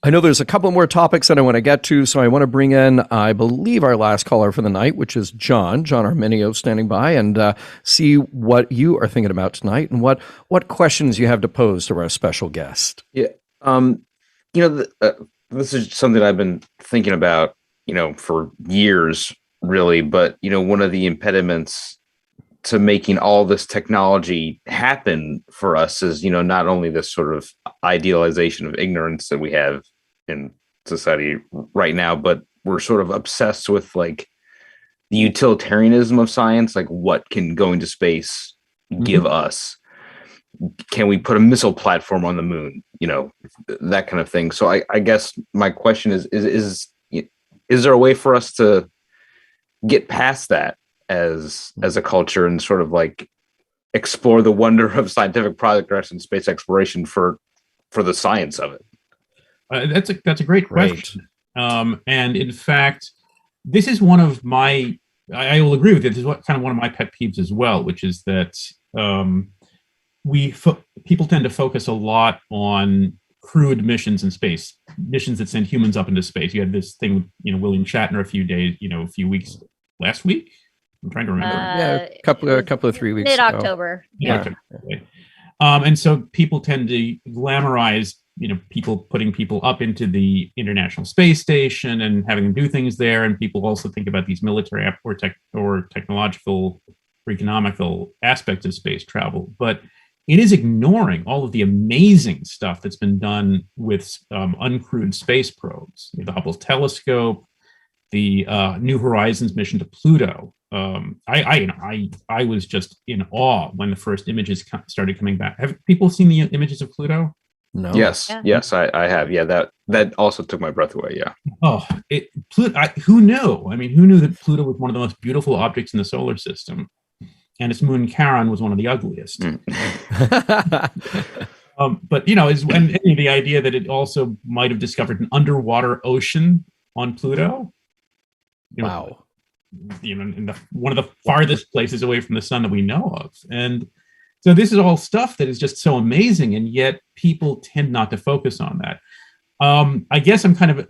I know there's a couple more topics that I want to get to, so I want to bring in, I believe, our last caller for the night, which is John Arminio, standing by, and see what you are thinking about tonight and what questions you have to pose to our special guest. Yeah, this is something I've been thinking about, for years, really. But one of the impediments to making all this technology happen for us is, not only this sort of idealization of ignorance that we have in society right now, but we're sort of obsessed with like the utilitarianism of science, like what can going to space give us? Can we put a missile platform on the moon? That kind of thing. So I guess my question is there a way for us to get past that as a culture and sort of like explore the wonder of scientific progress and space exploration for the science of it? That's a great question. And in fact, this is one of my, I will agree with it. This is kind of one of my pet peeves as well, which is that people tend to focus a lot on crewed missions in space, missions that send humans up into space. You had this thing with William Shatner a few weeks last week. I'm trying to remember. A couple of 3 weeks mid-October. Yeah. And so people tend to glamorize, people putting people up into the International Space Station and having them do things there. And people also think about these military or technological or economical aspects of space travel. But it is ignoring all of the amazing stuff that's been done with uncrewed space probes. The Hubble telescope, the New Horizons mission to Pluto. I was just in awe when the first images started coming back. Have people seen the images of Pluto? No. Yes, I have. Yeah, that also took my breath away. Yeah. Oh, who knew? I mean, who knew that Pluto was one of the most beautiful objects in the solar system, and its moon Charon was one of the ugliest. But the idea that it also might have discovered an underwater ocean on Pluto. Wow. In one of the farthest places away from the sun that we know of. And so this is all stuff that is just so amazing, and yet people tend not to focus on that. I guess I'm kind of,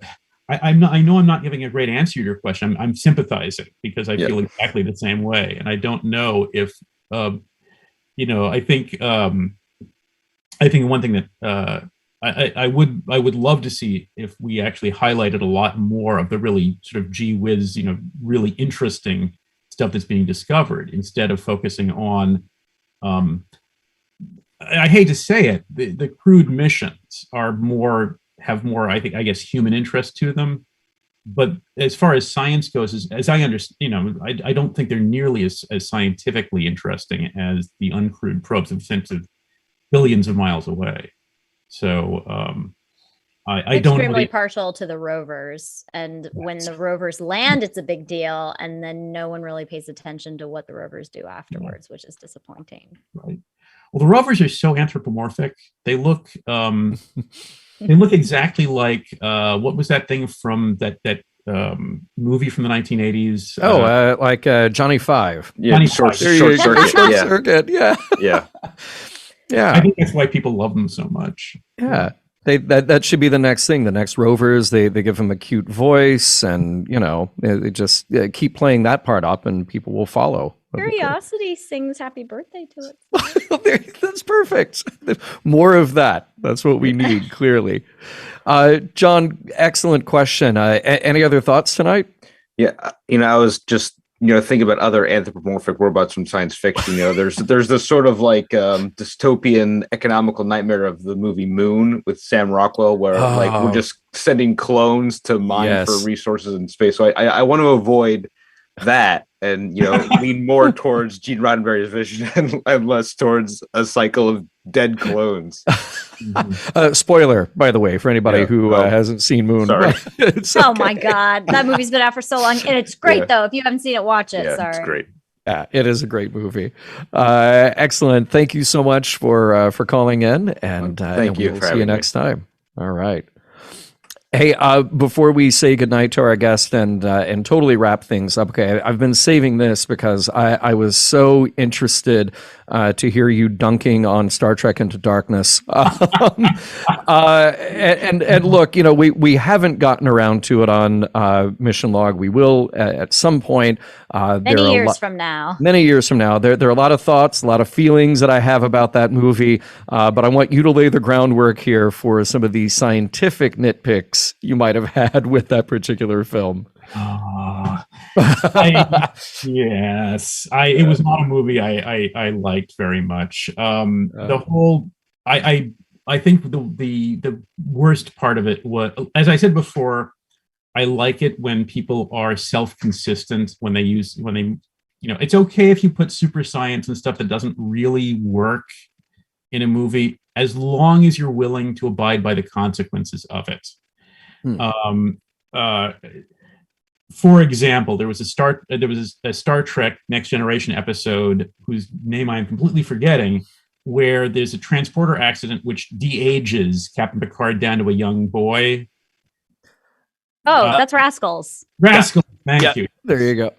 I know I'm not giving a great answer to your question. I'm sympathizing because I feel exactly the same way. And I don't know if, I think one thing that I would love to see if we actually highlighted a lot more of the really sort of gee whiz, really interesting stuff that's being discovered instead of focusing on, I hate to say it, the crewed missions have more, I guess, human interest to them. But as far as science goes, as I understand, I don't think they're nearly as scientifically interesting as the uncrewed probes that sent to billions of miles away. So I don't extremely partial to the rovers, and when the rovers land, it's a big deal, and then no one really pays attention to what the rovers do afterwards, which is disappointing. Right. Well, the rovers are so anthropomorphic. They look exactly like what was that thing from that movie from the 1980s. Like Johnny Five. Yeah, Johnny short, Five. short circuit. Short Yeah, Circuit. Yeah. yeah. Yeah. I think that's why people love them so much. Yeah. That should be the next thing. The next Rovers, they give him a cute voice, and they just keep playing that part up, and people will follow. Curiosity sings happy birthday to it. That's perfect. More of that. That's what we need, clearly. John, excellent question. Any other thoughts tonight? Yeah, I was just thinking about other anthropomorphic robots from science fiction. There's this sort of like dystopian economical nightmare of the movie Moon with Sam Rockwell, where like we're just sending clones to mine for resources in space. So I want to avoid that and lean more towards Gene Roddenberry's vision and less towards a cycle of dead clones. Spoiler, by the way, for anybody who hasn't seen Moon. Sorry. Oh my God, that movie's been out for so long, and it's great though. If you haven't seen it, watch it. Yeah, Sorry, it's great. Yeah, it is a great movie. Excellent. Thank you so much for calling in, and thank you. We'll for see you having me. next time. All right. Hey, before we say goodnight to our guest and totally wrap things up, okay, I've been saving this because I was so interested to hear you dunking on Star Trek Into Darkness. And look, we haven't gotten around to it on Mission Log. We will at some point. many years from now. Many years from now. There are a lot of thoughts, a lot of feelings that I have about that movie, but I want you to lay the groundwork here for some of the scientific nitpicks you might have had with that particular film. It was not a movie I liked very much. I think the worst part of it was, as I said before, I like it when people are self-consistent, when they it's okay if you put super science and stuff that doesn't really work in a movie, as long as you're willing to abide by the consequences of it. For example, there was a Star Trek Next Generation episode whose name I'm completely forgetting, where there's a transporter accident which de-ages Captain Picard down to a young boy. Oh, that's Rascals. Rascals, thank you. There you go.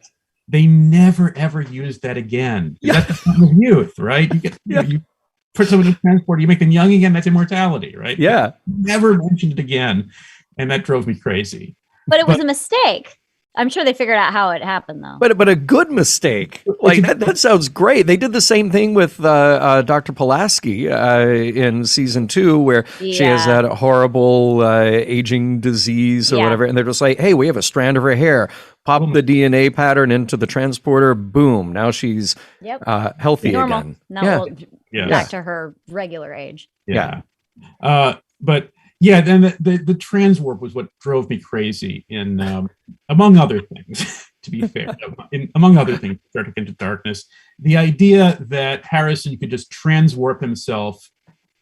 They never ever used that again. That's the fun of youth, right? You put someone in a transporter, you make them young again. That's immortality, right? Yeah. Never mentioned it again, and that drove me crazy. But it was a mistake. I'm sure they figured out how it happened, though. But a good mistake. Like that sounds great. They did the same thing with Dr. Pulaski in season 2, where she has that horrible aging disease or whatever, and they're just like, "Hey, we have a strand of her hair. Pop the DNA pattern into the transporter. Boom! Now she's healthy Normal. again. Now back to her regular age." Yeah. But. Yeah, then the trans warp was what drove me crazy. In among other things, to be fair, among other things, Star Trek Into Darkness, the idea that Harrison could just trans warp himself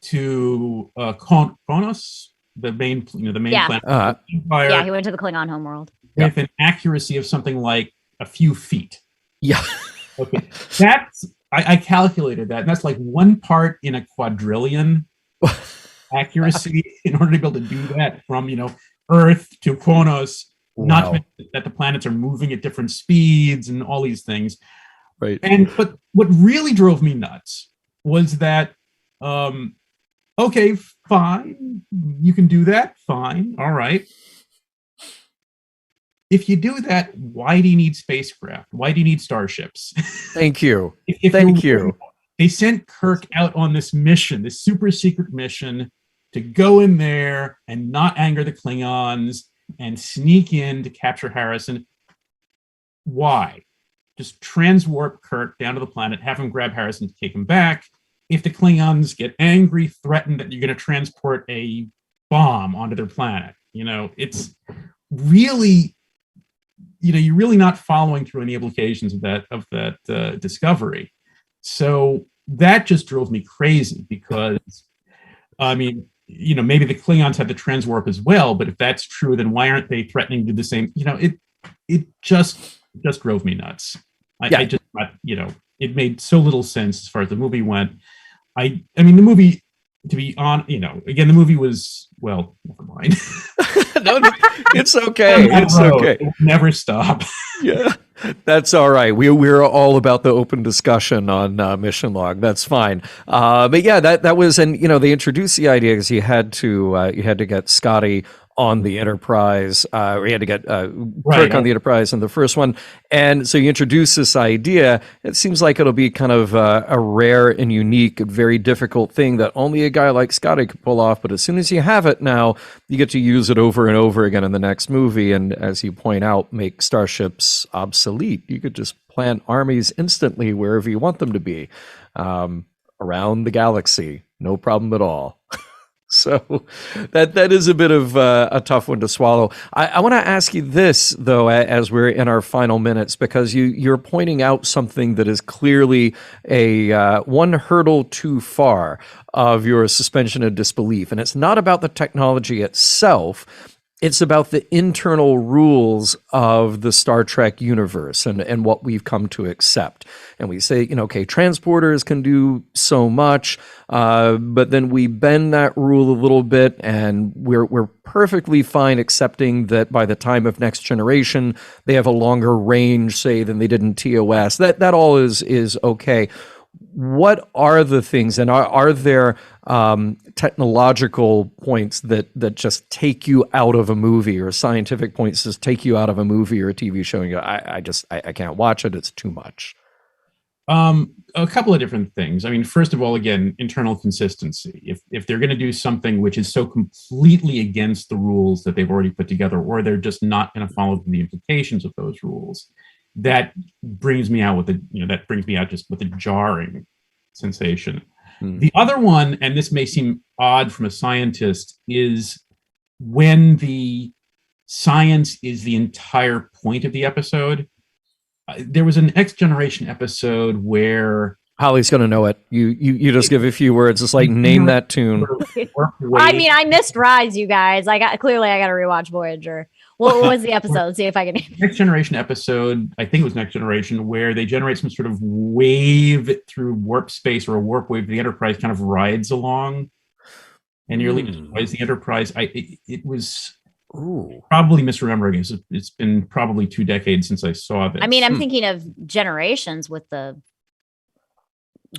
to Kronos, the main planet of the Empire. Yeah, he went to the Klingon homeworld with an accuracy of something like a few feet. Yeah. Okay, that's I calculated that, and that's like 1 part in a quadrillion. Accuracy in order to be able to do that from Earth to Kronos. Wow. Not to mention that the planets are moving at different speeds and all these things. Right. But what really drove me nuts was that okay, fine, you can do that, fine, all right. If you do that, why do you need spacecraft? Why do you need starships? Thank you. Thank you. They sent Kirk out on this mission, this super secret mission, to go in there and not anger the Klingons and sneak in to capture Harrison. Why? Just transwarp Kirk down to the planet, have him grab Harrison to take him back. If the Klingons get angry, threaten that you're going to transport a bomb onto their planet, it's really, you're really not following through any implications of that discovery. So that just drove me crazy because, maybe the Klingons had the transwarp as well, but if that's true, then why aren't they threatening to do the same? It just drove me nuts. It made so little sense as far as the movie went. The movie, to be on, again, the movie was well, never mind. No, it's okay. It's okay. It will never stop. Yeah, that's all right. We're all about the open discussion on mission log. That's fine. But yeah, that was, and they introduced the idea because you had to get Scotty on the Enterprise. We had to get Kirk on the Enterprise in the first one, and so you introduce this idea. It seems like it'll be kind of a rare and unique, very difficult thing that only a guy like Scotty could pull off. But as soon as you have it now, you get to use it over and over again in the next movie, and as you point out, make starships obsolete. You could just plant armies instantly wherever you want them to be, around the galaxy, no problem at all. So that is a bit of a tough one to swallow. I want to ask you this, though, as we're in our final minutes, because you're pointing out something that is clearly a one hurdle too far of your suspension of disbelief. And it's not about the technology itself. It's about the internal rules of the Star Trek universe and what we've come to accept. And we say, okay, transporters can do so much, but then we bend that rule a little bit, and we're perfectly fine accepting that by the time of Next Generation, they have a longer range, say, than they did in TOS. That all is okay. What are the things, and are there technological points that just take you out of a movie, or scientific points just take you out of a movie or a TV show, and you go, I can't watch it, it's too much? A couple of different things. I mean, first of all, again, internal consistency. If they're going to do something which is so completely against the rules that they've already put together, or they're just not going to follow the implications of those rules, that brings me out just with a jarring sensation. The other one, and this may seem odd from a scientist, is when the science is the entire point of the episode. There was an Next Generation episode where Holly's going to know it. You just give a few words. It's like, name that tune. I mean, I missed Rise, you guys. I got to rewatch Voyager. What was the episode? See if I can. Next Generation episode, I think it was Next Generation, where they generate some sort of wave through warp space, or a warp wave the Enterprise kind of rides along and nearly destroys the Enterprise. It was probably misremembering. It's been probably 2 decades since I saw this. I mean, I'm thinking of Generations with the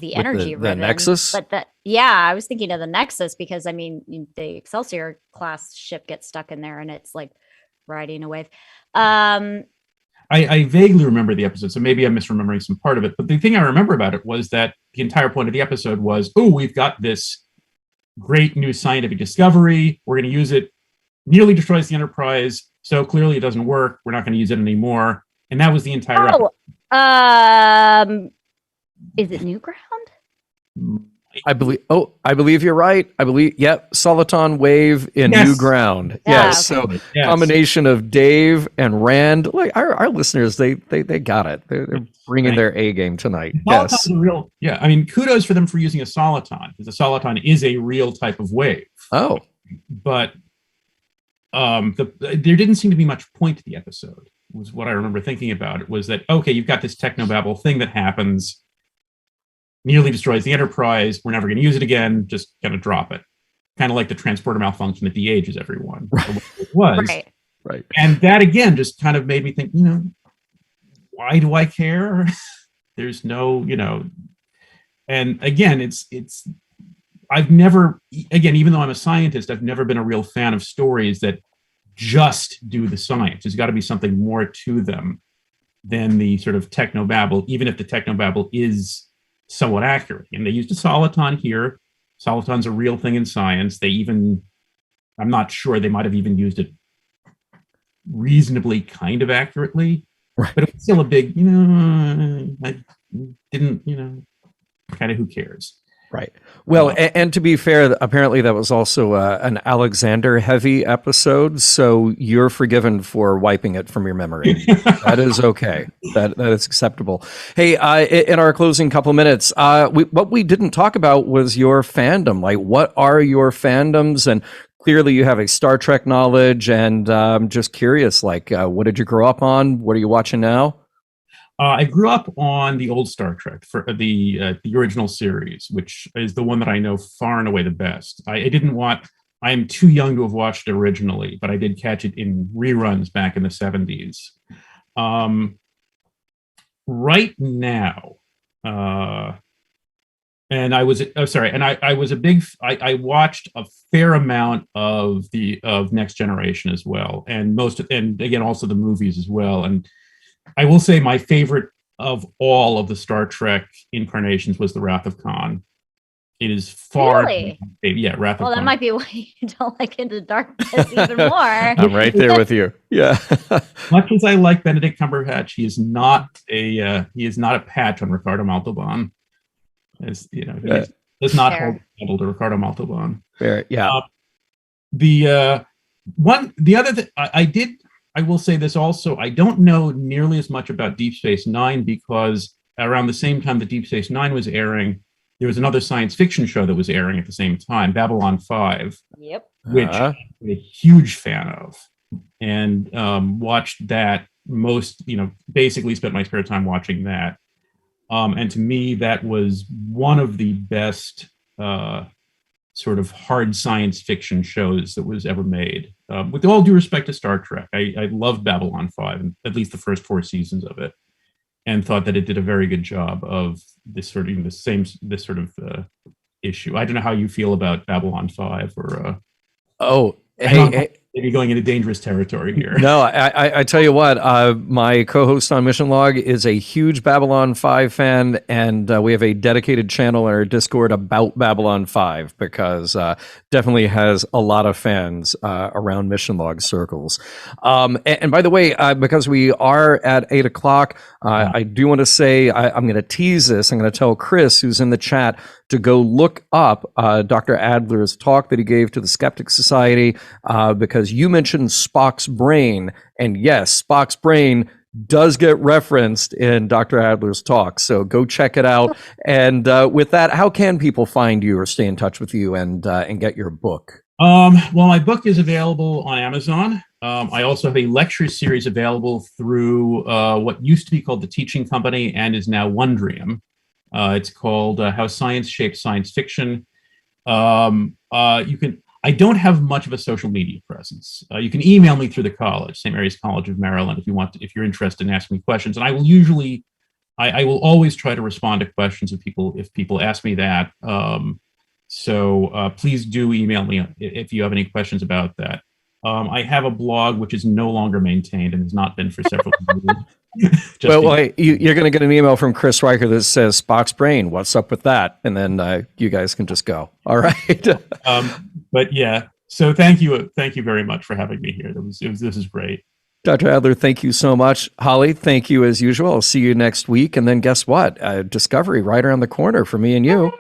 energy the Nexus. But I was thinking of the Nexus, because I mean, the Excelsior class ship gets stuck in there, and it's like riding a wave. I vaguely remember the episode, so maybe I'm misremembering some part of it. But the thing I remember about it was that the entire point of the episode was, we've got this great new scientific discovery. We're going to use it. Nearly destroys the Enterprise, so clearly it doesn't work. We're not going to use it anymore. And that was the entire episode. Is it Newground? I believe you're right. Soliton Wave in New Ground. Yes. Okay. So combination of Dave and Rand. Like our listeners, they got it. They're bringing their A game tonight. Yes. I mean, kudos for them for using a soliton, because a soliton is a real type of wave. Oh, but there didn't seem to be much point to the episode. Was what I remember thinking about it. Was that, okay, you've got this technobabble thing that happens, nearly destroys the Enterprise. We're never going to use it again. Just going to drop it. Kind of like the transporter malfunction that de-ages everyone. It was. Right. And that, again, just kind of made me think, why do I care? There's no, and again, I've never, even though I'm a scientist, I've never been a real fan of stories that just do the science. There's got to be something more to them than the sort of technobabble, even if the technobabble is somewhat accurate. And they used a soliton here. Soliton's a real thing in science. I'm not sure, they might have even used it reasonably kind of accurately, but it was still a big, I didn't, kind of who cares? Right. Well, and to be fair, apparently that was also an Alexander heavy episode, so you're forgiven for wiping it from your memory. That is okay. That is acceptable. Hey, in our closing couple minutes, what we didn't talk about was your fandom. Like, what are your fandoms? And clearly you have a Star Trek knowledge, and I'm just curious, like, what did you grow up on? What are you watching now? I grew up on the old Star Trek, for the original series, which is the one that I know far and away the best. I didn't want I'm too young to have watched it originally, but I did catch it in reruns back in the 70s. Right now, and I was I watched a fair amount of Next Generation as well, and again also the movies as well. And I will say my favorite of all of the Star Trek incarnations was the Wrath of Khan. It is far, Really? Wrath of Khan. Well, that might be why you don't like Into Darkness even more. I'm right there with you. Yeah. Much as I like Benedict Cumberbatch, he is not a patch on Ricardo Montalban. As he does not hold a candle to Ricardo Montalban. Fair, yeah. The other thing I will say this also. I don't know nearly as much about Deep Space Nine because around the same time that Deep Space Nine was airing, there was another science fiction show that was airing at the same time, Babylon 5. Yep. Which I'm a huge fan of, and watched that basically spent my spare time watching that. And to me, that was one of the best sort of hard science fiction shows that was ever made. With all due respect to Star Trek, I loved Babylon 5, and at least the first 4 seasons of it, and thought that it did a very good job of this sort of issue. I don't know how you feel about Babylon 5 or. Hey. Maybe going into dangerous territory here. No, I tell you what, my co-host on Mission Log is a huge Babylon 5 fan, and we have a dedicated channel in our Discord about Babylon 5 because definitely has a lot of fans around Mission Log circles. And by the way, because we are at 8 o'clock, I do want to say I'm going to tease this. I'm going to tell Chris, who's in the chat, to go look up Dr. Adler's talk that he gave to the Skeptic Society, because you mentioned Spock's brain, and yes, Spock's brain does get referenced in Dr. Adler's talk, so go check it out. And with that, how can people find you or stay in touch with you and get your book? Well, my book is available on Amazon. I also have a lecture series available through what used to be called the Teaching Company and is now Wondrium. It's called How Science Shapes Science Fiction. I don't have much of a social media presence. You can email me through the college, St. Mary's College of Maryland, if you're interested in asking me questions. And I will always try to respond to questions if people ask me that. So please do email me if you have any questions about that. I have a blog which is no longer maintained and has not been for several years. You're going to get an email from Chris Riker that says Spock's brain. What's up with that? And then you guys can just go. All right. But yeah, so thank you very much for having me here. This is great. Dr. Adler, thank you so much. Holly, thank you as usual. I'll see you next week. And then guess what? Discovery right around the corner for me and you.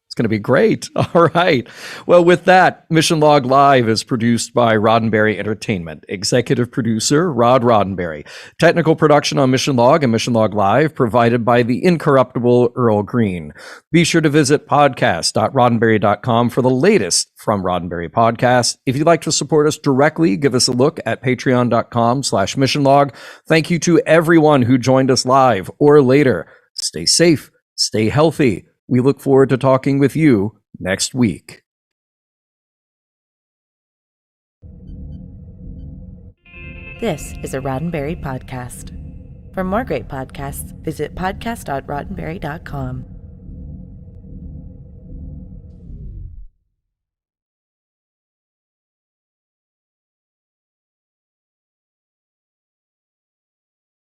It's going to be great. All right. Well, with that, Mission Log Live is produced by Roddenberry Entertainment. Executive producer, Rod Roddenberry. Technical production on Mission Log and Mission Log Live provided by the incorruptible Earl Green. Be sure to visit podcast.roddenberry.com for the latest from Roddenberry Podcast. If you'd like to support us directly, give us a look at patreon.com/missionlog. Thank you to everyone who joined us live or later. Stay safe, stay healthy. We look forward to talking with you next week. This is a Roddenberry podcast. For more great podcasts, visit podcast.roddenberry.com.